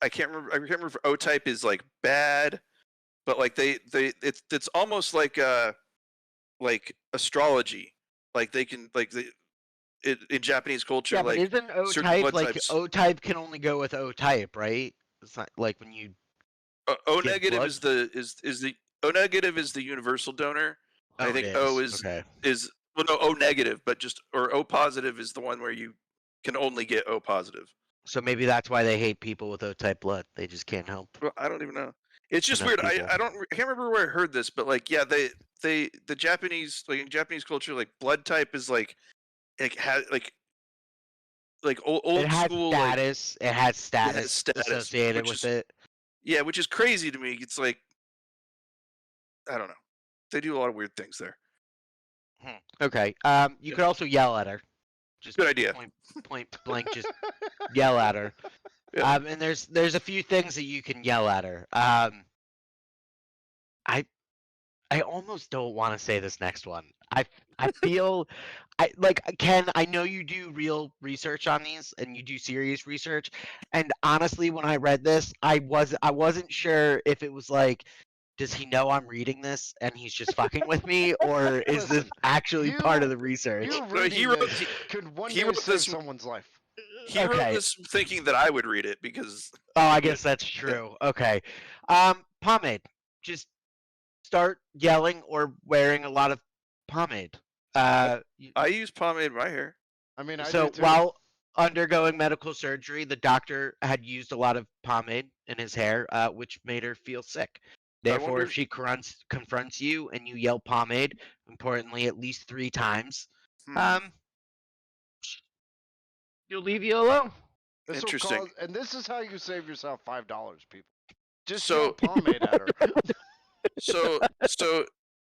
I can't remember. I can't remember if O-type is like bad, but like it's almost like astrology. Like they can like in Japanese culture, Yeah, like but isn't certain O-type blood like types. O-type can only go with O-type, right? It's not like when you. O give negative blood? is the O negative is the universal donor. I Oh, think it O okay. is well no O negative, but just or O positive is the one where you can only get O positive. So maybe that's why they hate people with O-type blood. They just can't help. Well, I don't even know. It's just Enough weird. people. I can't remember where I heard this, but like yeah, the Japanese like in Japanese culture like blood type is like has like old It has school like status. It has status status, associated which with is- it. yeah, which is crazy to me. It's like I don't know. They do a lot of weird things there. Okay. You could also yell at her. Just Good idea. Point blank, just yell at her. Yeah. And there's a few things that you can yell at her. I almost don't want to say this next one. I feel Ken, I know you do real research on these and you do serious research. And honestly, when I read this, I wasn't sure if it was like, does he know I'm reading this and he's just fucking with me, or is this Listen, actually part of you- the research? You No, reading he wrote- this he- could one he day wrote save this- someone's life. He wrote Okay. this thinking that I would read it because Oh, I guess that's true. Okay. Pomade. Just start yelling or wearing a lot of pomade. I use pomade in my hair. I mean, I So do too. while undergoing medical surgery, the doctor had used a lot of pomade in his hair, which made her feel sick. Therefore, wonder- if she confronts you and you yell pomade, importantly at least 3 times, Hmm. you'll leave you alone. This will Interesting. cause- and this is how you save yourself $5, people. Just So- yell pomade at her. So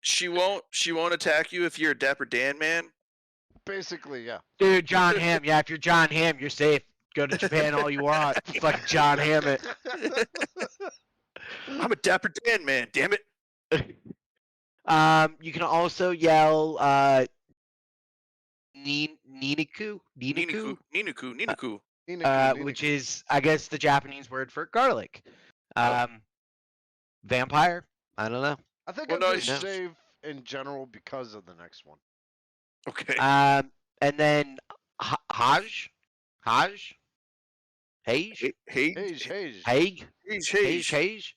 she won't attack you if you're a Dapper Dan man. Basically, yeah. Dude, John Hamm. Yeah, if you're John Hamm, you're safe. Go to Japan all you want. Fucking John Hamm it. I'm a Dapper Dan man. Damn it. You can also yell Niniku, Ninuku. which is I guess the Japanese word for garlic. Oh. Vampire. I don't know. I think Well, I no, just it's- saved in general because of the next one. Okay. And then Haj, Hage, Hey, Hage. Haig, Hage. Hage,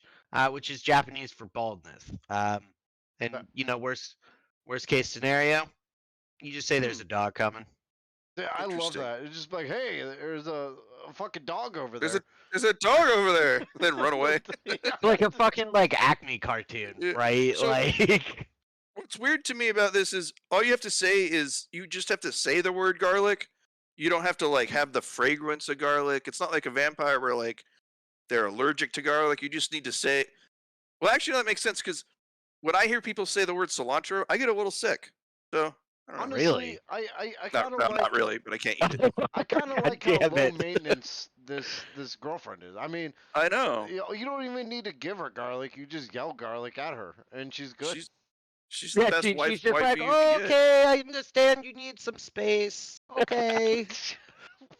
which is Japanese for baldness. And worst case scenario, you just say there's a dog coming. Yeah, I love Interesting. that. It's just like, hey, there's a fucking dog over There's there. a dog over there. Then run away. Yeah. Like a fucking Acme cartoon, Yeah. right? So- Like What's weird to me about this is all you have to say is you just have to say the word garlic. You don't have to have the fragrance of garlic. It's not like a vampire where they're allergic to garlic. You just need to say. Well, actually, that makes sense because when I hear people say the word cilantro, I get a little sick. So I don't know. Honestly, Really? I kind of like. Not really, but I can't eat it. I kind of God like how damn low it. maintenance this girlfriend is. I mean, I know. you don't even need to give her garlic. You just yell garlic at her, and she's good. She's the best wife. she's just wife like, you can get. okay, I understand you need some space. Okay.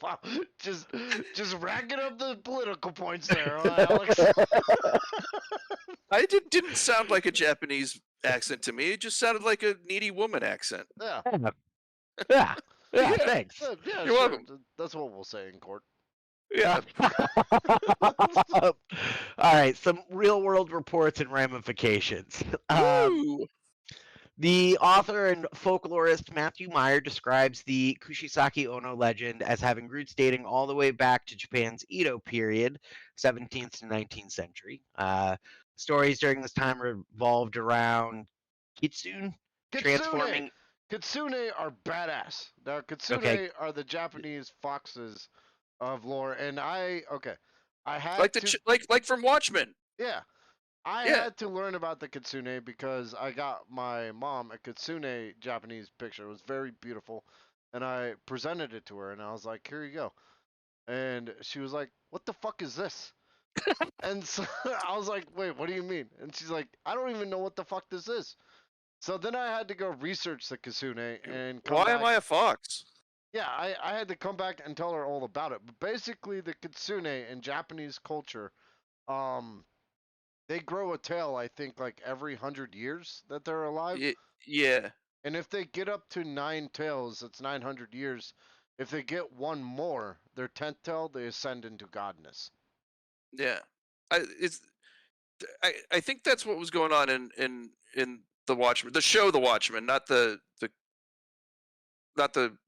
Wow, just racking up the political points there, huh, Alex. Didn't sound like a Japanese accent to me. It just sounded like a needy woman accent. Yeah. Yeah. Yeah, Yeah. thanks. Yeah, You're sure. welcome. That's what we'll say in court. Yeah. All right, some real world reports and ramifications. Woo! The author and folklorist Matthew Meyer describes the Kuchisake-Onna legend as having roots dating all the way back to Japan's Edo period, 17th to 19th century. Stories during this time revolved around kitsune transforming. Kitsune are badass. Now, kitsune Okay. are the Japanese foxes of lore, and I had Like to like from Watchmen. yeah. I Yeah. had to learn about the kitsune because I got my mom a kitsune Japanese picture. It was very beautiful, and I presented it to her, and I was like, "Here you go." And she was like, "What the fuck is this?" And so I was like, "Wait, what do you mean?" And she's like, "I don't even know what the fuck this is." So then I had to go research the kitsune and come Why back. am I a fox? Yeah, I had to come back and tell her all about it. But basically, the kitsune in Japanese culture, they grow a tail, I think, like every 100 years that they're alive. Yeah. And if they get up to 9 tails, it's 900 years. If they get one more, their 10th tail, they ascend into godness. Yeah. I think that's what was going on in the Watchmen, the show The Watchmen, not the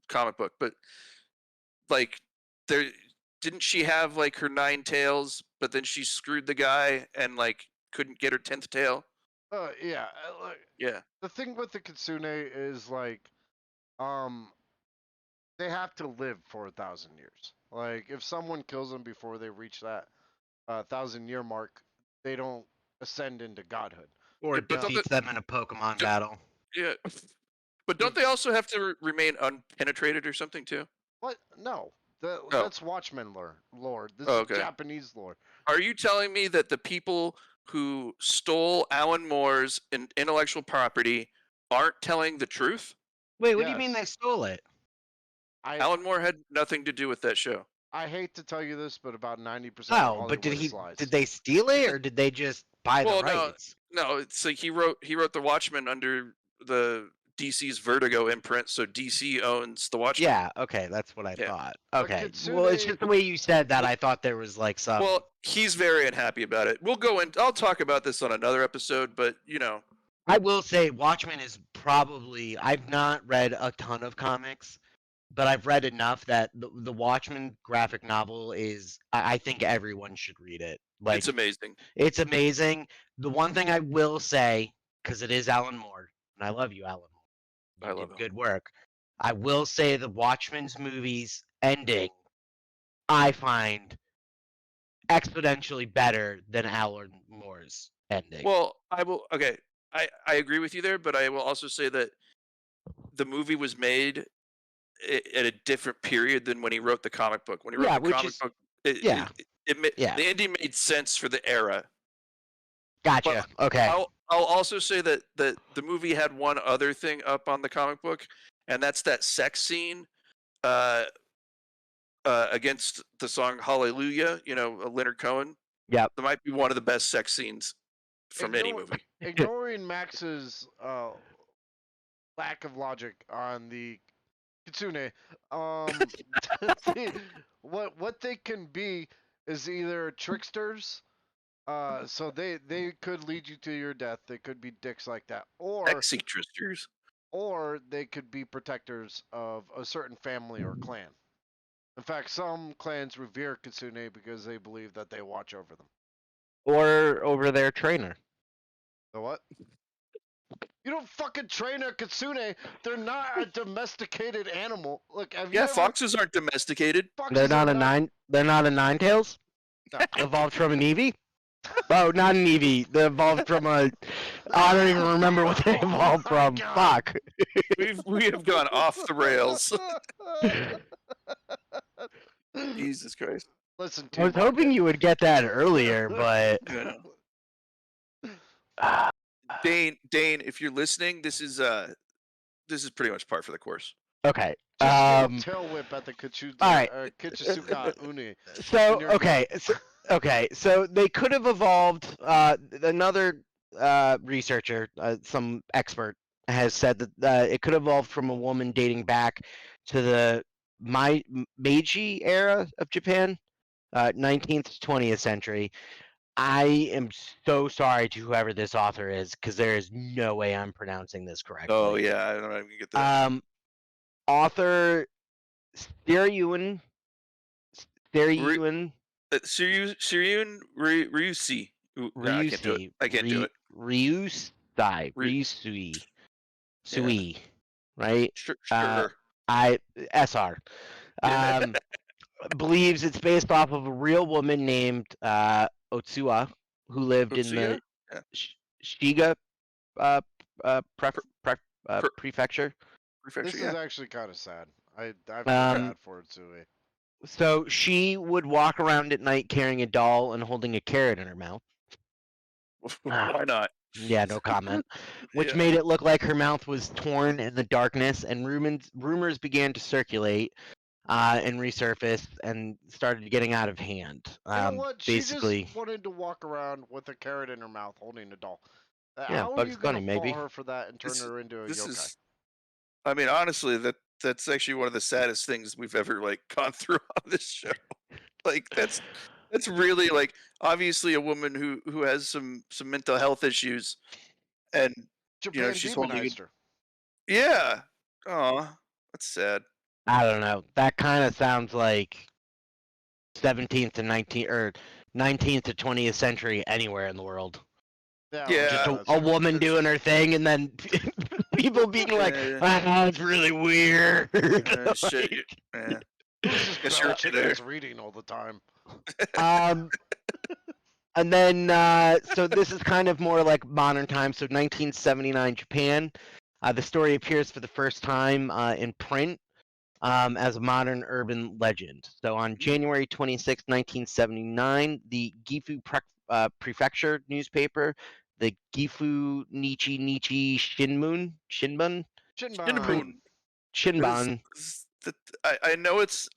comic book, but there didn't she have her 9 tails, but then she screwed the guy and couldn't get her 10th tail. Yeah. Yeah. The thing with the kitsune is um, they have to live for 1,000 years. Like, if someone kills them before they reach that 1,000-year mark, they don't ascend into godhood. Or Yeah, but defeats them in a Pokemon battle. Yeah. But don't they also have to remain unpenetrated or something too? What? No. Oh. That's Watchmen lore. This Oh, okay. is Japanese lore. Are you telling me that the people who stole Alan Moore's intellectual property aren't telling the truth? Wait, what do you mean Yes. they stole it? Alan Moore had nothing to do with that show. I hate to tell you this, but about 90% of Oh, Hollywood but is lies. did they steal it or did they just buy the rights? No. It's like he wrote The Watchmen under the DC's Vertigo imprint, so DC owns The Watchmen. Yeah, okay, that's what I Yeah. thought. But Okay. Kitsune- Well, it's just the way you said that. I thought there was some. Well, he's very unhappy about it. We'll go in. I'll talk about this on another episode, but I will say Watchmen is probably. I've not read a ton of comics, but I've read enough that the Watchmen graphic novel is. I think everyone should read it. it's amazing. It's amazing. The one thing I will say, because it is Alan Moore, and I love you, Alan Moore. You I did love him. good work. I will say the Watchmen's movies ending, I find exponentially better than Alan Moore's ending. Well, I will. Okay, I agree with you there, but I will also say that the movie was made at a different period than when he wrote the comic book. When he wrote the comic book, the ending made sense for the era. Gotcha. But okay. I'll also say that the movie had one other thing up on the comic book, and that's that sex scene against the song Hallelujah, Leonard Cohen. Yep. That might be one of the best sex scenes from any movie. Ignoring Max's lack of logic on the Kitsune, what they can be is either tricksters, so they could lead you to your death. They could be dicks like that, Exetristers. or they could be protectors of a certain family or clan. In fact, some clans revere Kitsune because they believe that they watch over them. Or over their trainer. The what? You don't fucking train a Kitsune. They're not a domesticated animal. Look, have you Yeah, ever... foxes aren't domesticated. They're not a nine. They're not a Ninetales. No. Evolved from an Eevee. Oh, not an Eevee. They evolved from a. I don't even remember what they evolved Oh my from. God. Fuck. We have gone off the rails. Jesus Christ. Listen, I was hoping you would get that earlier, but. Dane, if you're listening, this is pretty much par for the course. Okay. Just tail whip at the Alright. Kuchisake-Onna. So You're okay, so they could have evolved. Another researcher, some expert, has said that it could have evolved from a woman dating back to the Meiji era of Japan, 19th to 20th century. I am so sorry to whoever this author is, because there is no way I'm pronouncing this correctly. Oh yeah, I don't know if you get that. Author Ryuun Ryuun Ryusi. No, I can't do it. I can't do it. Ryusui. Sui. Right? Sure. SR. Believes it's based off of a real woman named Otsuwa, who lived in the Shiga prefecture. This is actually kind of sad. I feel bad for Utsui. So she would walk around at night carrying a doll and holding a carrot in her mouth. Why not? Yeah, no comment. Which made it look like her mouth was torn in the darkness, and rumors began to circulate and resurface and started getting out of hand. You know what? Basically, she just wanted to walk around with a carrot in her mouth holding a doll. Yeah, how are Bugs you going Bunny, to maybe. fault her for that and turn her into a yokai? I mean, honestly, that's actually one of the saddest things we've ever gone through on this show. That's really obviously a woman who has some mental health issues, and Japan she's holding demonized her. Yeah. Oh, that's sad. I don't know. That kind of sounds like 17th to 19th or 19th to 20th century anywhere in the world. Yeah. Just a woman doing her thing, and then people being like, "That's really weird." Shit. Yeah. Guess you're chickens reading all the time. And then so this is kind of more like modern times. So 1979 Japan. The story appears for the first time in print as a modern urban legend. So on January 26, 1979, the Gifu Prefecture newspaper, the Gifu Nichi Shinbun. I know it's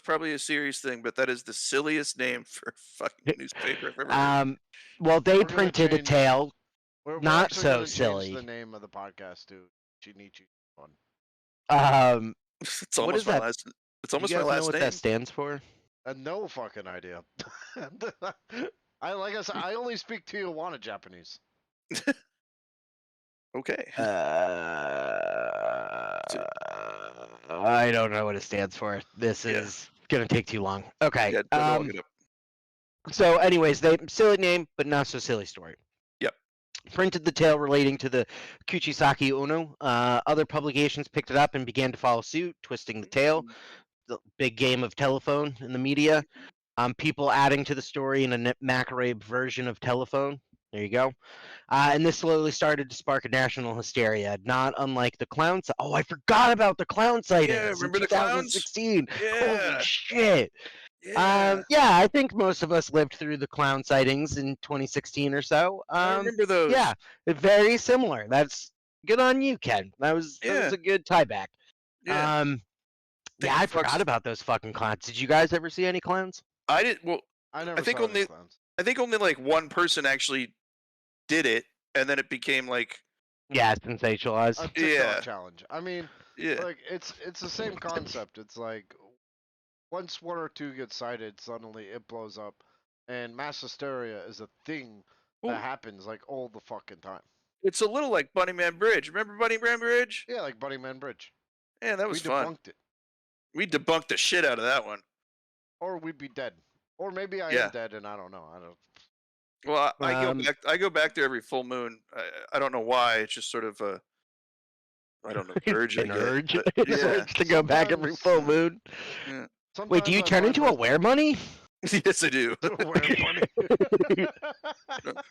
probably a serious thing, but that is the silliest name for a fucking newspaper I've ever heard. Well, they printed a tale. We're not so change silly. The name of the podcast to Shinichi Fun. It's almost my last. It's almost my last name. Do you guys know what that stands for? No fucking idea. Like I said, I only speak Tijuana Japanese. Okay. I don't know what it stands for. This is gonna take too long. Okay. Yeah, don't look it up. So, anyways, silly name, but not so silly story. Yep. Printed the tale relating to the Kuchisake-Onna. Other publications picked it up and began to follow suit, twisting the tale. The big game of telephone in the media. People adding to the story in a Macarabe version of telephone. There you go. And this slowly started to spark a national hysteria, not unlike the clown. Oh, I forgot about the clown sightings. Yeah, remember in the clowns? 2016. Yeah. Holy shit. Yeah. I think most of us lived through the clown sightings in 2016 or so. I remember those. Yeah, very similar. That's good on you, Ken. That was a good tie back. Yeah. I forgot about those fucking clowns. Did you guys ever see any clowns? I didn't. Well, I never I think saw only clowns. I think only one person actually did it, and then it became like, Yeah, sensationalized. A TikTok Yeah. challenge. I mean, yeah, like it's the same concept. It's like once one or two get cited, suddenly it blows up, and mass hysteria is a thing Well, that happens like all the fucking time. it's a little like Bunnyman Bridge. Remember Bunnyman Bridge? Yeah, like Buddy Man Bridge. Yeah, that We was fun. debunked it, We debunked the shit out of that one. or we'd be dead, or maybe I Yeah. am dead and I don't know. I don't. Well, Um, I go back there every full moon. I don't know why. It's just sort of a, I don't know, urge I an get. urge, but an yeah. urge to go back every full moon. Yeah. Wait, do you turn into a were-bunny? Yes, I do.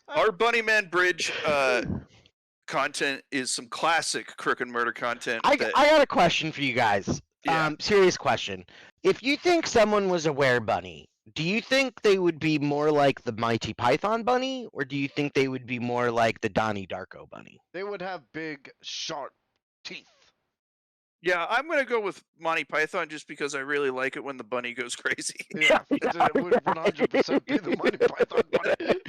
Our Bunnyman Bridge content is some classic Crook and Murder content. I that, got a question for you guys. Yeah. Serious question. If you think someone was a were-bunny, do you think they would be more like the Mighty Python bunny, or do you think they would be more like the Donnie Darko bunny? They would have big, sharp teeth. yeah, I'm gonna go with Monty Python just because I really like it when the bunny goes crazy. Yeah, it would 100% be the Monty Python bunny.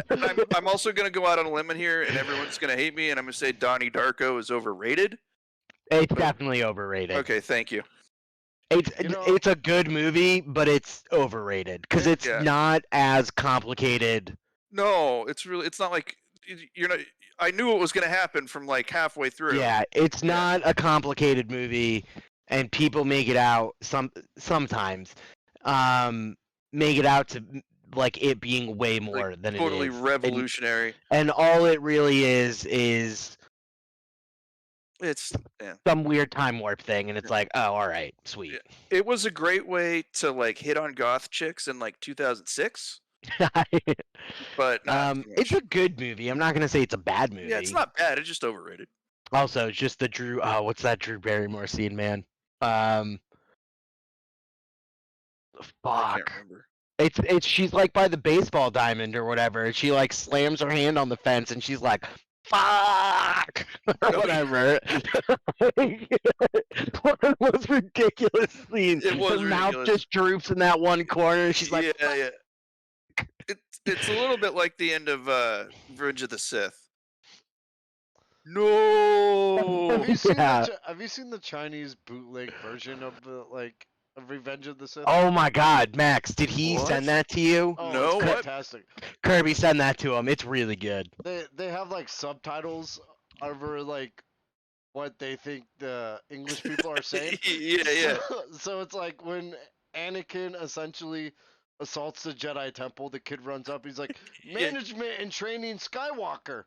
And I'm also gonna go out on a limb here, and everyone's gonna hate me, and I'm gonna say Donnie Darko is overrated. It's definitely overrated. Okay, thank you. It's a good movie, but it's overrated because it's Yeah. not as complicated. No, it's not like you're not. I knew it was gonna happen from like halfway through. Yeah, it's not a complicated movie, and people make it out sometimes make it out to like it being way more than Totally it is. revolutionary. And all it really is It's yeah. some weird time warp thing, and it's like, oh, all right, sweet. Yeah. It was a great way to like hit on goth chicks in like 2006, but not too It's much. a good movie. I'm not gonna say it's a bad movie. Yeah, it's not bad. It's just overrated. Also, it's just the Drew. Oh, what's that Drew Barrymore scene, man? I Fuck. can't remember. It's she's like by the baseball diamond or whatever, and she like slams her hand on the fence, and she's like, "Fuck" or whatever. One of the most ridiculous scenes. It was her mouth ridiculous. just droops in that one corner, and she's like, yeah. It's a little bit like the end of Revenge of the Sith. No. Have you seen Yeah. Have you seen the Chinese bootleg version of the of Revenge of the Sith? "Oh my God, Max, did he What? send that to you?" Oh, No, it's what? fantastic. Kirby, send that to him. It's really good. They have like subtitles over like what they think the English people are saying. yeah. So it's like when Anakin essentially assaults the Jedi Temple, the kid runs up. He's like, "Management and training Skywalker.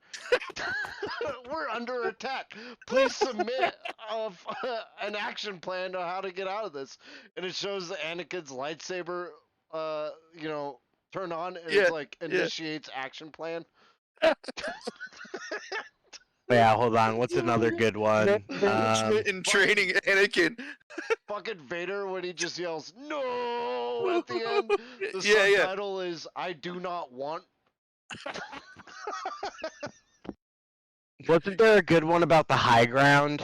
We're under attack. Please submit an action plan on how to get out of this." And it shows Anakin's lightsaber, turn on. And it's like initiates action plan. Yeah, hold on. What's another good one? Management and training Anakin. Fucking Vader when he just yells "No" at the end. The Yeah. subtitle is "I do not want." Wasn't there a good one about the high ground?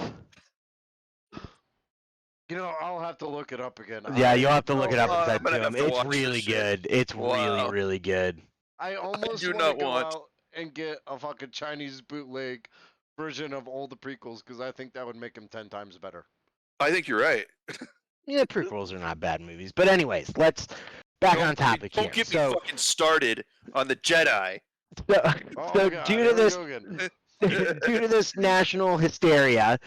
I'll have to look it up again. Yeah, you'll have to look it up and I'm send gonna to have him. to It's watch this really shit. good. It's Wow. really good. I almost do want not to go want- out and get a fucking Chinese bootleg version of all the prequels because I think that would make them 10 times better. I think you're right. Yeah, prequels are not bad movies. But anyways, let's back on topic Don't here. get me fucking started on the Jedi. Oh, So God, due here to we this go again. due to this national hysteria,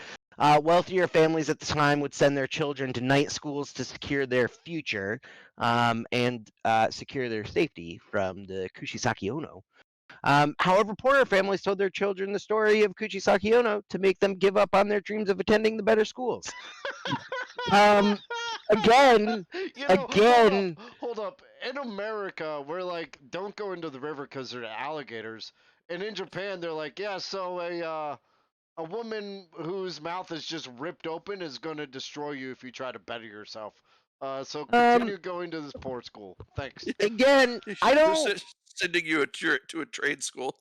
wealthier families at the time would send their children to night schools to secure their future and secure their safety from the Kuchisake-Onna. However, poorer families told their children the story of Kuchisake-Onna to make them give up on their dreams of attending the better schools. Again, hold up. In America, we're like, don't go into the river because there are alligators. And in Japan, they're like, yeah, so a woman whose mouth is just ripped open is going to destroy you if you try to better yourself. So continue going to this poor school. Thanks. again, I They're don't. sending you to a trade school.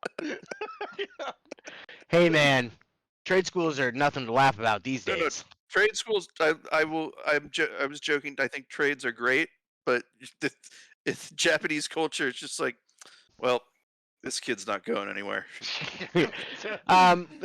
Hey, man, trade schools are nothing to laugh about these No, days. Trade schools. I was joking. I think trades are great, but it's Japanese culture. It's just like, well, This kid's not going anywhere. They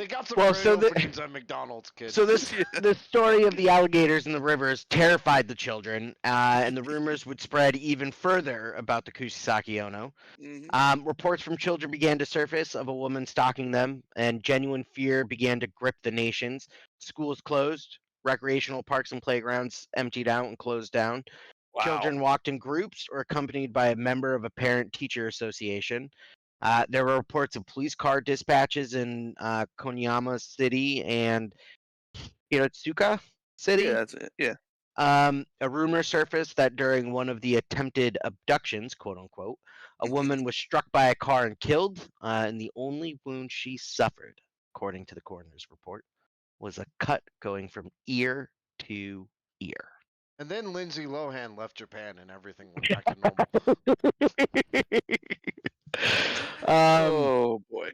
got some well, great so the- openings at McDonald's, kids. So this Yeah. the story of the alligators in the rivers terrified the children, and the rumors would spread even further about the Kuchisake-Onna. Mhm. Reports from children began to surface of a woman stalking them, and genuine fear began to grip the nations. Schools closed, recreational parks and playgrounds emptied out and closed down. Wow. Children walked in groups or accompanied by a member of a parent-teacher association. There were reports of police car dispatches in Konyama City and Hiratsuka City. Yeah, that's it. Yeah. A rumor surfaced that during one of the attempted abductions, quote unquote, a woman was struck by a car and killed, and the only wound she suffered, according to the coroner's report, was a cut going from ear to ear. And then Lindsay Lohan left Japan and everything went back to normal. Oh boy.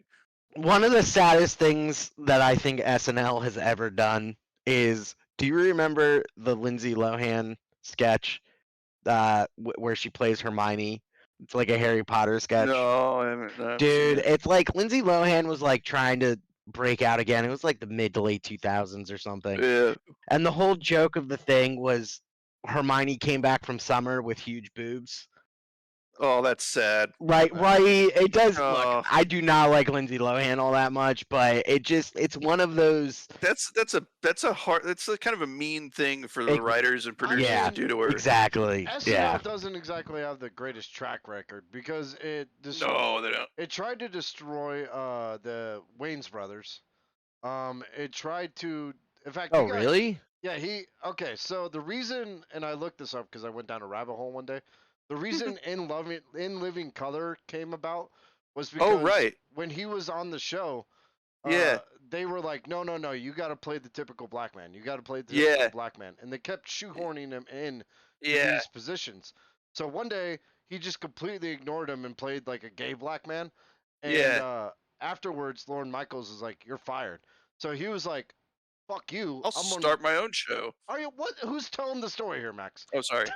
One of the saddest things that I think SNL has ever done is, do you remember the Lindsay Lohan sketch where she plays Hermione? It's like a Harry Potter sketch. No, I haven't seen Dude, it. it's like Lindsay Lohan was like trying to break out again. It was like the mid to late 2000s or something. Yeah. And the whole joke of the thing was Hermione came back from summer with huge boobs. Oh, that's sad. Right. It does. Oh. Look, I do not like Lindsay Lohan all that much, but it's one of those. That's a hard. That's a kind of a mean thing for the Ex- writers and producers yeah, to do to her. Exactly. SNL Yeah. doesn't exactly have the greatest track record because it No, they don't. it tried to destroy the Wayans brothers. It tried to, in fact. Oh, really? Yeah, okay, so the reason, and I looked this up because I went down a rabbit hole one day. The reason In Living Color came about was because Oh, right. when he was on the show, Yeah. they were like, no, you got to play the typical black man. You got to play the Yeah. typical black man. And they kept shoehorning him in to Yeah. these positions. So one day, he just completely ignored him and played like a gay black man. And Yeah. Afterwards, Lorne Michaels was like, you're fired. So he was like, fuck you. I'll start my own show. Are you what? Who's telling the story here, Max? Oh, sorry.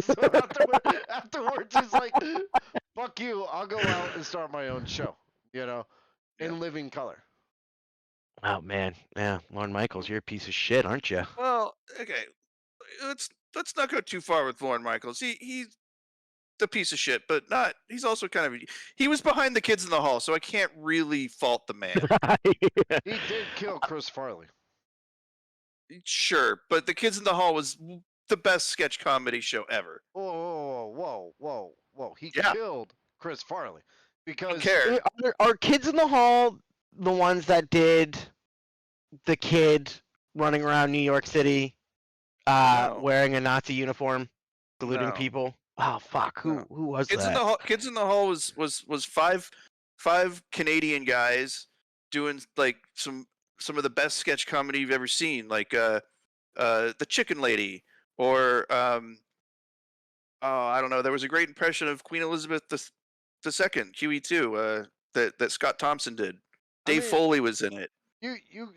So afterwards, he's like, "Fuck you! I'll go out and start my own show." In living color. Oh man, yeah, Lorne Michaels, you're a piece of shit, aren't you? Well, okay. Let's not go too far with Lorne Michaels. He's the piece of shit, but not. He's also kind of. He was behind the kids in the hall, so I can't really fault the man. He did kill Chris Farley. Sure, but the kids in the hall was the best sketch comedy show ever. Whoa! He Yeah. killed Chris Farley Who because cares? Are Kids in the Hall the ones that did the kid running around New York City, No. wearing a Nazi uniform, saluting No. people? Oh fuck! Who was Kids that? in the hall. Kids in the hall was five Canadian guys doing like some of the best sketch comedy you've ever seen, like the Chicken Lady, or I don't know. There was a great impression of Queen Elizabeth II, QE2, that Scott Thompson did. Dave Foley was in it.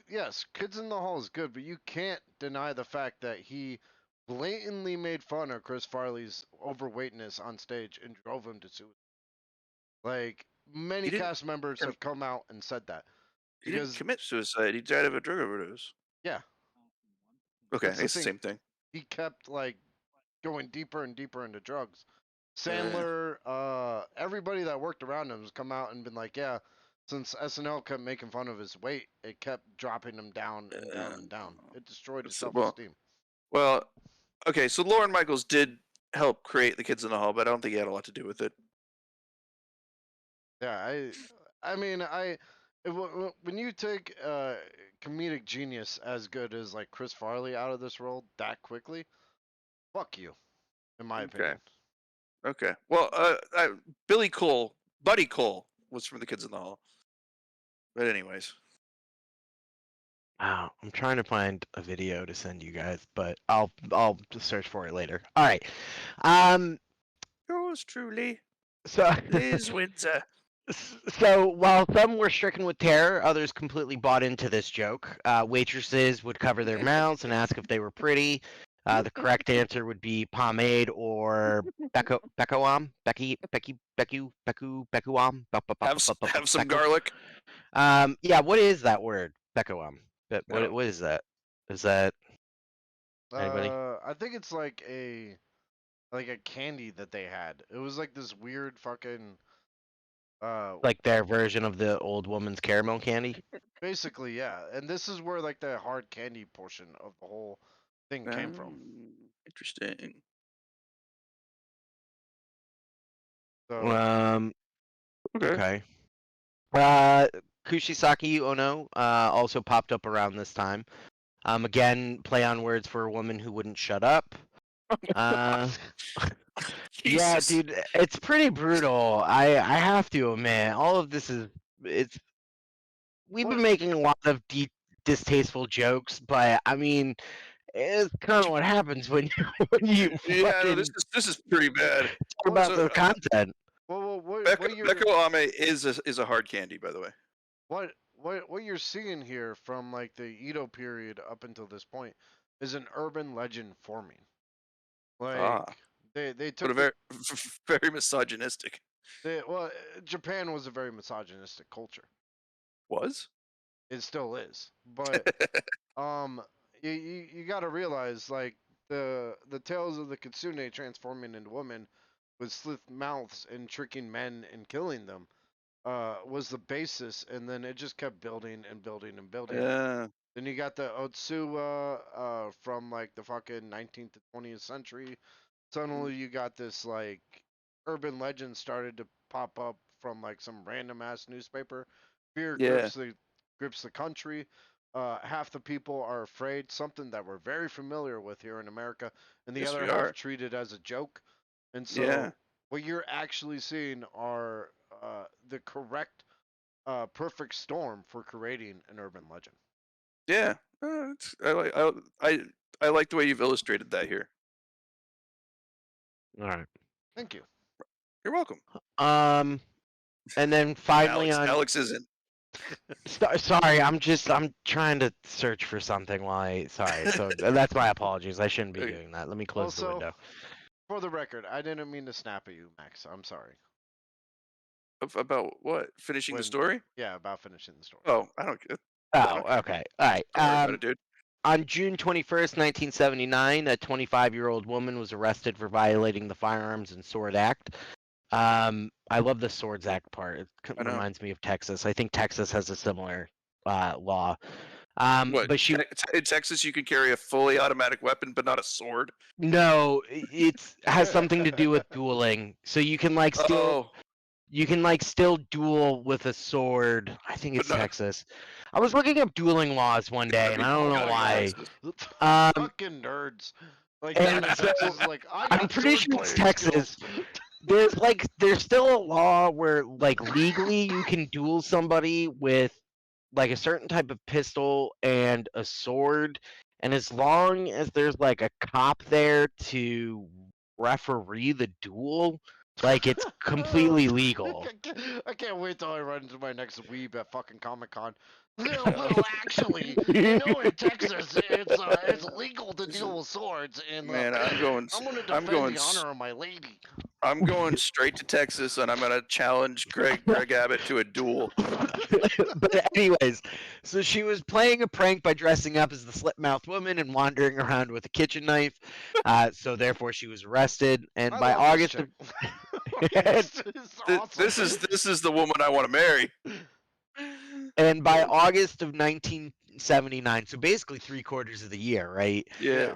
Yes, Kids in the Hall is good, but you can't deny the fact that he blatantly made fun of Chris Farley's overweightness on stage and drove him to suicide. Like, many didn't- cast members have come out and said that. He didn't Because commit suicide. He died of a drug overdose. Yeah. Okay, That's the it's the thing. same thing. he kept like going deeper and deeper into drugs. Yeah. Sandler, everybody that worked around him has come out and been like, yeah, since SNL kept making fun of his weight, it kept dropping him down and down and down. It destroyed his So- self-esteem. Well, okay, so Lorne Michaels did help create the Kids in the Hall, but I don't think he had a lot to do with it. Yeah, when you take comedic genius as good as like Chris Farley out of this role that quickly, fuck you, in my Okay. opinion. Okay. Well, Buddy Cole was from the Kids in the Hall. But anyways, Wow, I'm trying to find a video to send you guys, but I'll just search for it later. All right. yours truly, So Liz Windsor. So while some were stricken with terror, others completely bought into this joke. Waitresses would cover their mouths and ask if they were pretty. The correct answer would be pomade or Becoam. Becuam. Have some garlic. Yeah, what is that word? Becoam. But I don't- what is that? Is that anybody? I think it's like a candy that they had. It was like this weird fucking Like their version of the old woman's caramel candy? basically, yeah. And this is where like the hard candy portion of the whole thing came from. Interesting. So Um, Okay. okay. Kuchisake-Onna also popped up around this time. Again, play on words for a woman who wouldn't shut up. Yeah, Jesus. dude, it's pretty brutal. I have to admit, all of this is it's. We've been What? making a lot of distasteful jokes, but I mean, it's kind of what happens when you Yeah, no, fucking this is pretty bad. talk about So, the content. What you're Beko Ame is a hard candy, by the way. what you're seeing here from like the Edo period up until this point is an urban legend forming. Like they But took a very very misogynistic. well, Japan was a very misogynistic culture. Was? It still is, but you got to realize like the tales of the kitsune transforming into women with slit mouths and tricking men and killing them was the basis, and then it just kept building and building and building. Yeah. Then you got the Otsuwa from like the fucking 19th to 20th century. Suddenly you got this like urban legend started to pop up from like some random ass newspaper. Fear Yeah. grips the country. Half the people are afraid, something that we're very familiar with here in America, and the Yes, other we half are. treat it as a joke. And so Yeah. what you're actually seeing are the correct perfect storm for creating an urban legend. Yeah. I like the way you've illustrated that here. All right. Thank you. You're welcome. And then finally Alex isn't. Sorry, I'm trying to search for something sorry. So that's my apologies. I shouldn't be Okay. doing that. Let me close the Also, window. for the record, I didn't mean to snap at you, Max. I'm sorry. About what? Finishing the When story? Yeah, about finishing the story. Oh, I don't get. Oh, okay. All right. Don't worry about it, dude. On June 21st, 1979, a 25-year-old woman was arrested for violating the Firearms and Sword Act. I love the Swords Act part. It I know. reminds me of Texas. I think Texas has a similar law. What? But In Texas, you can carry a fully automatic weapon, but not a sword. No, it has something to do with dueling. So you can like still still duel with a sword. I think it's But not- Texas. I was looking up dueling laws one day, and I don't know gotta be why. Texas. Fucking nerds. Like and down in so, Texas is like I I'm got pretty sword sure it's playing Texas. skills. There's still a law where like legally you can duel somebody with like a certain type of pistol and a sword, and as long as there's like a cop there to referee the duel, like it's completely legal. I can't wait till I run into my next weeb at fucking Comic Con. Well, actually, in Texas, it's legal to deal with swords, and Man, I'm going. I'm gonna I'm defend going. the honor of my lady. I'm going straight to Texas, and I'm gonna challenge Greg Abbott to a duel. But anyways, so she was playing a prank by dressing up as the slit-mouthed woman and wandering around with a kitchen knife. So therefore, she was arrested. And I by love August this of This is awesome. This is the woman I want to marry. and by August of 1979, so basically 3/4 of the year, right? Yeah.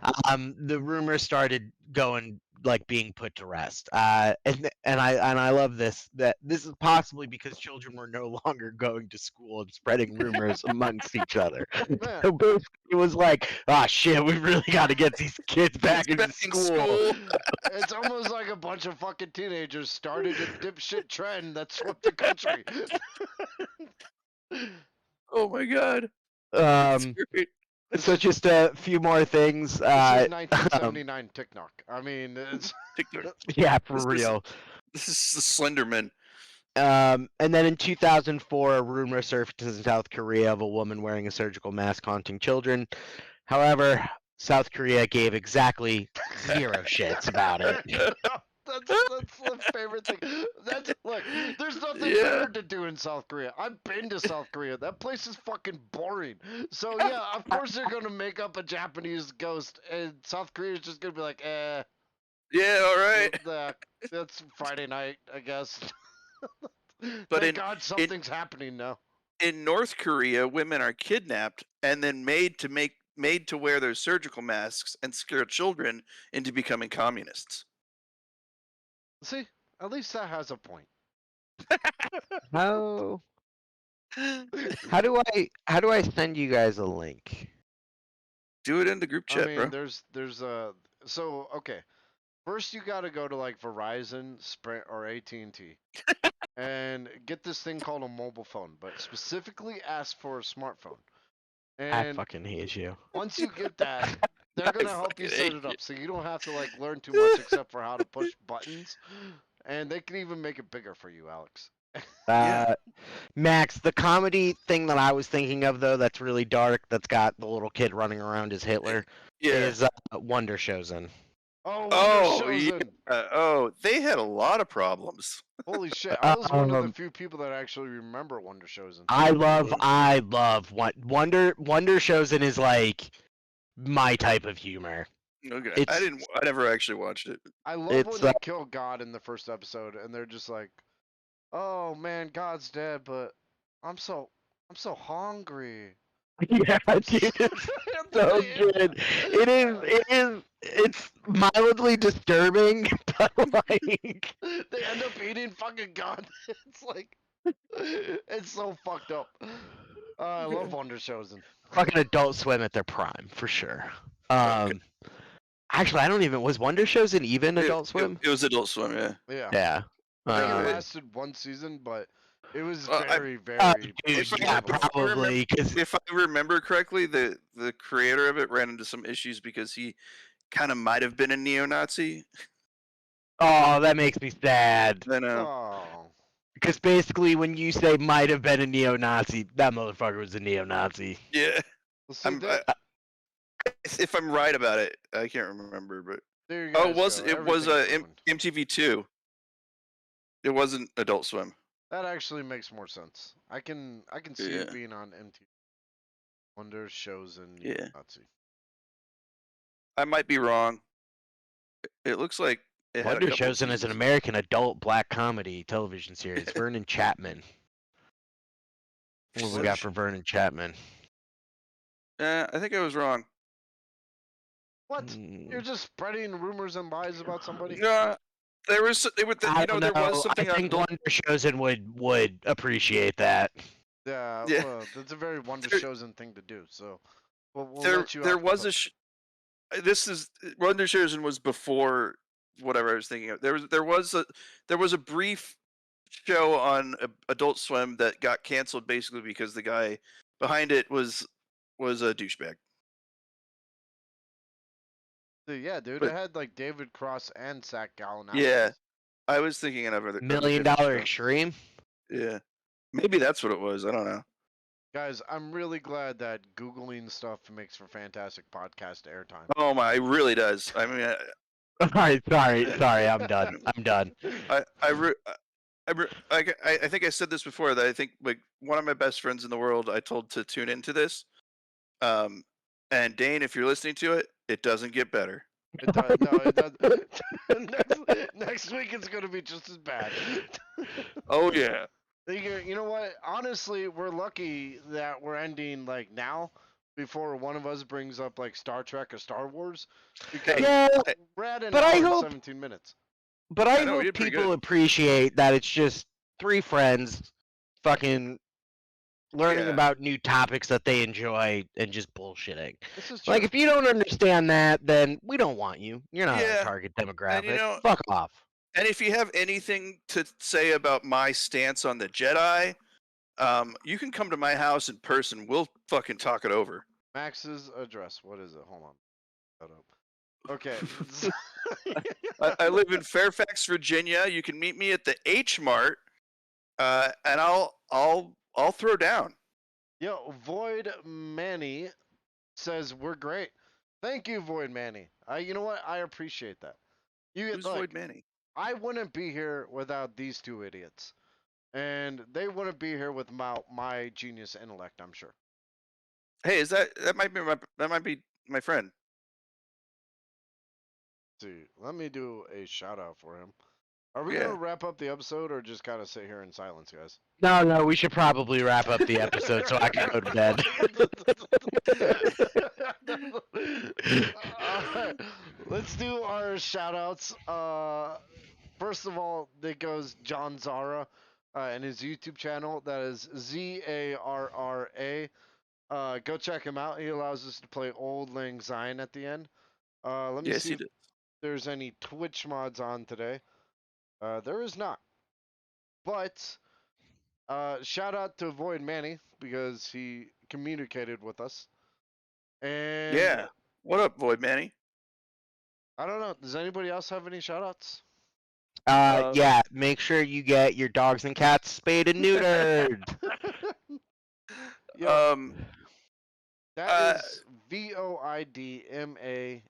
The rumors started going like being put to rest. And I love this that this is possibly because children were no longer going to school and spreading rumors amongst each other. Man, So basically it was like, oh shit, we really got to get these kids back into school. it's almost like a bunch of fucking teenagers started a dipshit trend that swept the country. Oh my god. So just a few more things. This is 1979 TikTok. I mean, it's yeah, for real. This is the Slenderman. And then in 2004, a rumor surfaced in South Korea of a woman wearing a surgical mask haunting children. However, South Korea gave exactly 0 shits about it. That's the favorite thing. Look. There's nothing Yeah. better to do in South Korea. I've been to South Korea. That place is fucking boring. So yeah, of course they're gonna make up a Japanese ghost, and South Korea is just gonna be like, Yeah, all right. that's Friday night, I guess. But Thank God something's happening now. in North Korea, women are kidnapped and then made to wear their surgical masks and scare children into becoming communists. See, at least that has a point. How do I send you guys a link? Do it in the group chat, I mean, bro. there's so okay. First, you got to go to like Verizon, Sprint, or AT&T, and get this thing called a mobile phone. But specifically, ask for a smartphone. I And fucking hate you. once you get that, they're gonna help you fucking set hate it you. up, so you don't have to like learn too much except for how to push buttons. And they can even make it bigger for you, Alex. Yeah. Max, the comedy thing that I was thinking of though, that's really dark, that's got the little kid running around as Hitler, Yeah. is Wonder Chosen. Oh, Oh, Wonder yeah. Chosen. They had a lot of problems. Holy shit! I was one of the Um, few people that actually remember Wonder Chosen. I love Wonder Chosen is like my type of humor. Okay. I never actually watched it. I love It's when they kill God in the first episode, and they're just like, "Oh man, God's dead, but I'm so hungry." yeah, dude, it's so good. It's mildly disturbing, but like They end up eating fucking God. It's like, it's so fucked up. I love Wonder Chosen. fucking Adult Swim at their prime for sure. Okay. Actually, I don't even was Wonder Chosen even Adult Swim? It was Adult Swim, yeah. Yeah. Yeah. I think it Alright. lasted one season, but it was Well, very, Dude, If I yeah, remember- probably. 'Cause If I remember correctly, the creator of it ran into some issues because he kind of might have been a neo-Nazi. oh, that makes me sad. I know. Oh. Because basically, when you say might have been a neo-Nazi, that motherfucker was a neo-Nazi. Yeah. Well, see, If I'm right about it, I can't remember, but there you oh, guys go. it was Everything's ruined. MTV2. It wasn't Adult Swim. That actually makes more sense. I can see Yeah. it being on MTV. Wonder Chosen Yeah. Nazi. I might be wrong. It looks like it had a Wonder couple Chosen is an seasons. American adult black comedy television series. Vernon Chapman. What we got for Vernon Chapman? I think I was wrong. What? Mm, You're just spreading rumors and lies about somebody? No, there was there was something I on think Adult. Wonder Chosen would appreciate that. Yeah, Yeah. well, that's a very Wonder There- Chosen thing to do. So we'll there let you there off the was hook. this is Wonder Chosen was before whatever I was thinking of. There was a brief show on Adult Swim that got canceled basically because the guy behind it was a douchebag. Yeah, dude, But- it had like David Cross and Zach Galifianakis. Yeah. I was thinking of other $1 Million different shows. Extreme. Yeah, maybe that's what it was. I don't know. Guys, I'm really glad that Googling stuff makes for fantastic podcast airtime. Oh my, it really does. I mean, All right, sorry, I'm done. I'm done. I think I said this before that I think like one of my best friends in the world I told to tune into this. And Dane, if you're listening to it, it doesn't get better. It does, no, it does. Next week it's gonna be just as bad. Oh yeah. You know what? Honestly, we're lucky that we're ending like now before one of us brings up like Star Trek or Star Wars because Yeah, we're at an but hour I and hope- 17 minutes. but I know, we hope did pretty people good. appreciate that it's just 3 friends fucking learning Yeah. about new topics that they enjoy and just bullshitting. This is true. Like, if you don't understand that, then we don't want you. You're not Yeah, our target demographic. know- Fuck off. And if you have anything to say about my stance on the Jedi, you can come to my house in person. We'll fucking talk it over. Max's address. What is it? Hold on. Shut up. Okay. I live in Fairfax, Virginia. You can meet me at the H Mart, and I'll throw down. Yo, Void Manny says we're great. Thank you, Void Manny. You know what? I appreciate that. Who's Void Manny? I wouldn't be here without these two idiots, and they wouldn't be here without my genius intellect. I'm sure. Hey, is that might be my friend? Let's see, let me do a shout out for him. Are we Yeah. gonna wrap up the episode or just kind of sit here in silence, guys? No, we should probably wrap up the episode so I can go to bed. Alright, let's do our shout outs. First of all, there goes John Zara and his YouTube channel. That is Zarra. Go check him out. He allows us to play Old Lang Syne at the end. Let me Yes, see he if did. there's any Twitch mods on today. There is not. But shout out to Void Manny because he communicated with us. And Yeah. What up, Void Manny? I don't know. Does anybody else have any shout outs? Yeah, make sure you get your dogs and cats spayed and neutered. Yo, Um. that is VoidMane.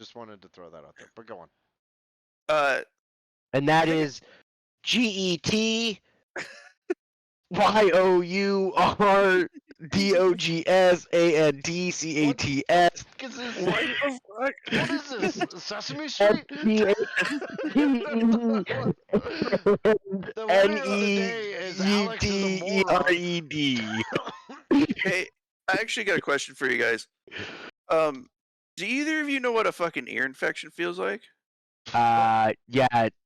Just wanted to throw that out there, but go on. And that think is GETYOURDOGSANDCATS. Is this, What the fuck? what is this? Sesame Street? The word of the day is Alex is a moron. NEUTERED. Hey, I actually got a question for you guys. Do either of you know what a fucking ear infection feels like? Yeah,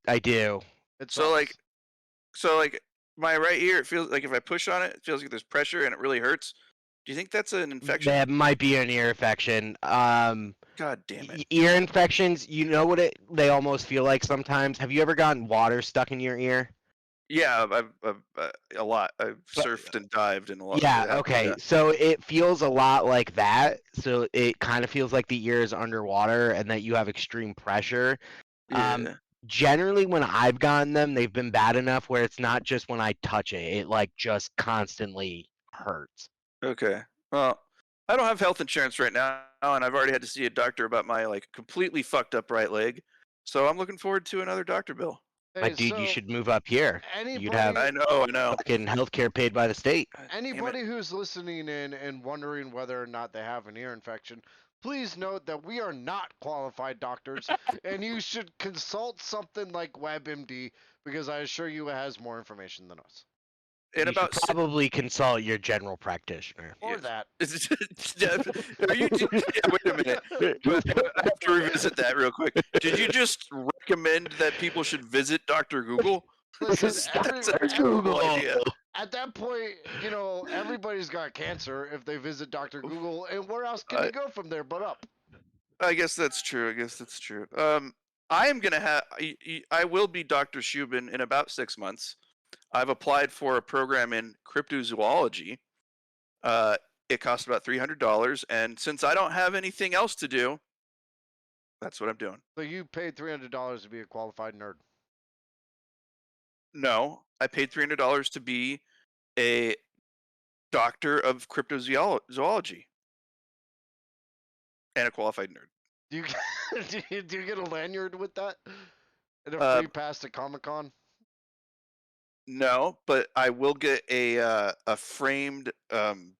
I do. It So like, sucks. so like my right ear, it feels like if I push on it, it feels like there's pressure and it really hurts. Do you think that's an infection? That might be an ear infection. God damn it. Ear infections, you know what they almost feel like sometimes? Have you ever gotten water stuck in your ear? Yeah, I've a lot. I've surfed and dived and a lot. Yeah, Yeah, okay. yeah. So it feels a lot like that. So it kind of feels like the ear is underwater and that you have extreme pressure. Yeah. Generally, when I've gotten them, they've been bad enough where it's not just when I touch it, it like just constantly hurts. Okay. Well, I don't have health insurance right now, and I've already had to see a doctor about my like completely fucked up right leg. So I'm looking forward to another doctor bill. My Hey, dude, you so should move up here. You'd have I know. fucking healthcare paid by the state. God damn it. anybody who's listening in and wondering whether or not they have an ear infection, please note that we are not qualified doctors, and you should consult something like WebMD because I assure you it has more information than us. In You about should probably consult your general practitioner. Or Yes. that. Are you? Yeah, wait a minute. I have to revisit that real quick. Did you just recommend that people should visit Dr. Google? Listen, That's a terrible idea. at that point, you know, everybody's got cancer if they visit Dr. Google, and where else can I- you go from there but up? I guess that's true. I am gonna have. I will be Dr. Shubin in about 6 months. I've applied for a program in cryptozoology. It costs about $300, and since I don't have anything else to do, that's what I'm doing. So you paid $300 to be a qualified nerd. No, I paid $300 to be a doctor of cryptozoology and a qualified nerd. Do you do you get a lanyard with that? And a Uh, free pass to Comic-Con? No, but I will get a framed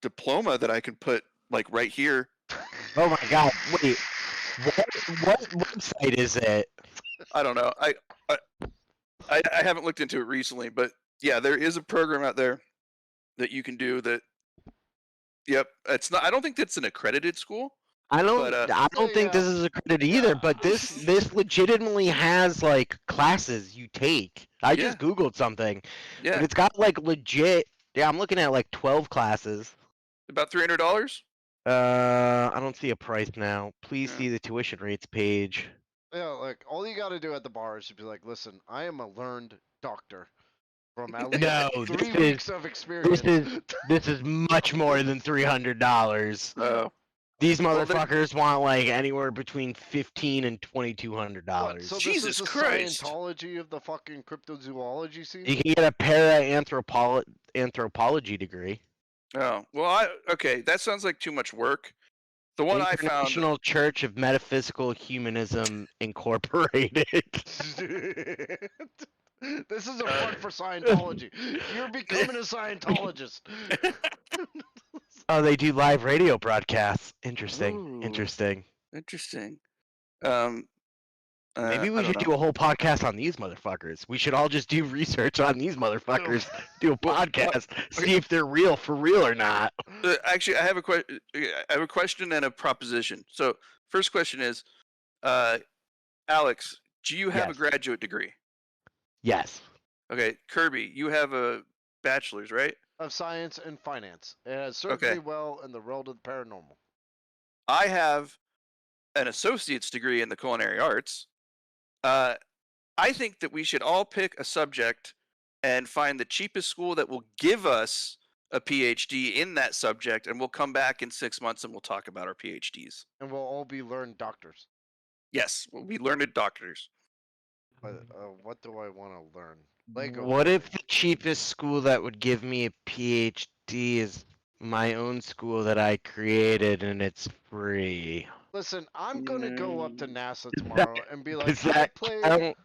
diploma that I can put like right here. Oh my god, wait. What website is it? I don't know. I haven't looked into it recently, but yeah, there is a program out there that you can do that. Yep, it's not. I don't think that's an accredited school. I don't think this is accredited either, but this legitimately has like classes you take. I just googled something. Yeah, But it's got like legit. Yeah, I'm looking at like 12 classes. about $300. I don't see a price now. Please Yeah. see the tuition rates page. Yeah, like all you got to do at the bar is to be like, listen, I am a learned doctor from at least No, 3 weeks of experience. This is much more than $300. Oh, These Well, they- motherfuckers want like anywhere between $1,500 and $2,200. So Jesus this is the Christ. Scientology of the fucking cryptozoology scene? You can get a para-anthropology degree. oh. Well, okay. That sounds like too much work. The one I found. International Church of Metaphysical Humanism Incorporated. This is a front for Scientology. You're becoming a Scientologist. Oh, they do live radio broadcasts. Interesting. Ooh. Interesting. Interesting. Maybe we I don't should know. do a whole podcast on these motherfuckers. We should all just do research on these motherfuckers. Do a Well, podcast. See if they're real for real or not. Actually, I have a question and a proposition. So, first question is, Alex, do you have a Yes. graduate degree? Yes. Okay, Kirby, you have a bachelor's, right? Of science and finance. It has served Okay. me well in the world of the paranormal. I have an associate's degree in the culinary arts. I think that we should all pick a subject and find the cheapest school that will give us a PhD in that subject, and we'll come back in 6 months and we'll talk about our PhDs. And we'll all be learned doctors. Yes, we'll be learned doctors. But what do I want to learn? Lego. What if the cheapest school that would give me a PhD is my own school that I created and it's free? Listen, I'm gonna go up to NASA Does tomorrow that- and be like, Does that count?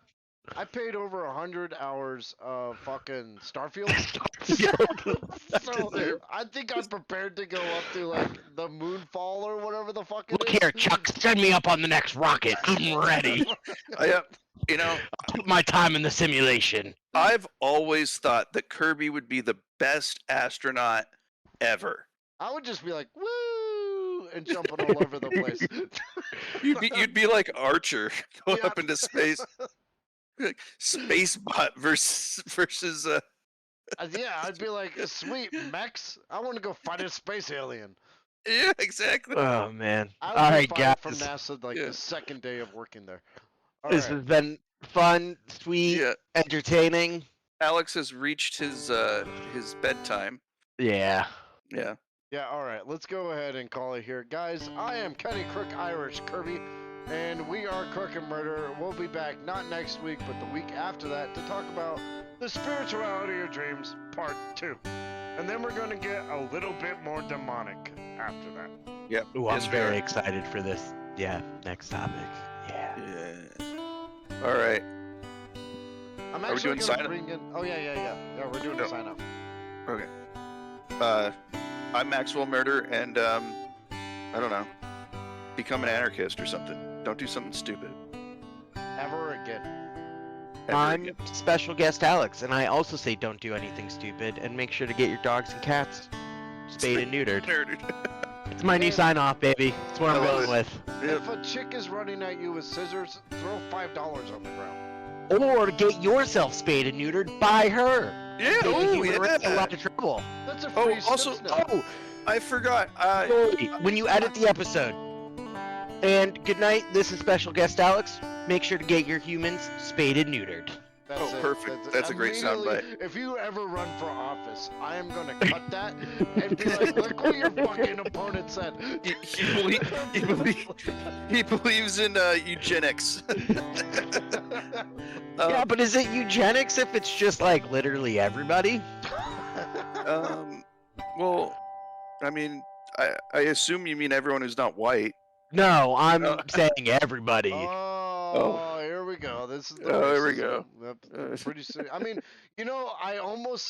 I paid over 100 hours of fucking Starfield. So I think I'm prepared to go up to like the Moonfall or whatever the fuck it Look is. here, Chuck, send me up on the next rocket. I'm ready. You know, I'll put my time in the simulation. I've always thought that Kirby would be the best astronaut ever. I would just be like, woo, and jumping all over the place. You'd be like Archer going Yeah. up into space. Like Spacebot versus Yeah, I'd be like, sweet, mechs. I want to go fight a space alien. yeah, exactly. Oh man. I All would be right, fired guys. from NASA like Yeah. the second day of working there. This has been fun, sweet, Yeah, entertaining. Alex has reached his bedtime. Yeah. Yeah. Yeah, all right. Let's go ahead and call it here. Guys, I am Kenny Crook Irish Kirby, and we are Crook and Murder. We'll be back not next week, but the week after that to talk about the spirituality of dreams, part 2. And then we're going to get a little bit more demonic after that. Yep. Ooh, I'm yes, we very are. excited for this. Yeah, next topic. Yeah. Yeah. All right. I'm we actually doing going sign to up? bring in... Oh, yeah. Yeah, we're doing No. a sign-up. Okay. I'm Maxwell Murder, and I don't know. Become an anarchist or something. Don't do something stupid. Ever again. ever I'm again. special guest Alex, and I also say don't do anything stupid, and make sure to get your dogs and cats spayed and neutered. Nerd. It's my new And- sign off, baby. It's what I I'm love going it. with. Yep. If a chick is running at you with scissors, throw $5 on the ground. Or get yourself spayed and neutered by her. Yeah. Save a Oh, human race a yeah. lot of trouble. That's a Oh, free also- snip snip. Oh, I forgot. Joey, when you edit the episode. And good night, this is special guest Alex. Make sure to get your humans spayed and neutered. That's Oh, it. perfect. That's a great immediately, soundbite. If you ever run for office, I am gonna cut that and be like, look what your fucking opponent said. He believes in eugenics. Yeah, but is it eugenics if it's just like literally everybody? Well, I mean, I assume you mean everyone who's not white. No, I'm Oh. saying everybody. Oh, here we go. This is the Oh, here we racism. go. Yep, pretty soon. I mean, I almost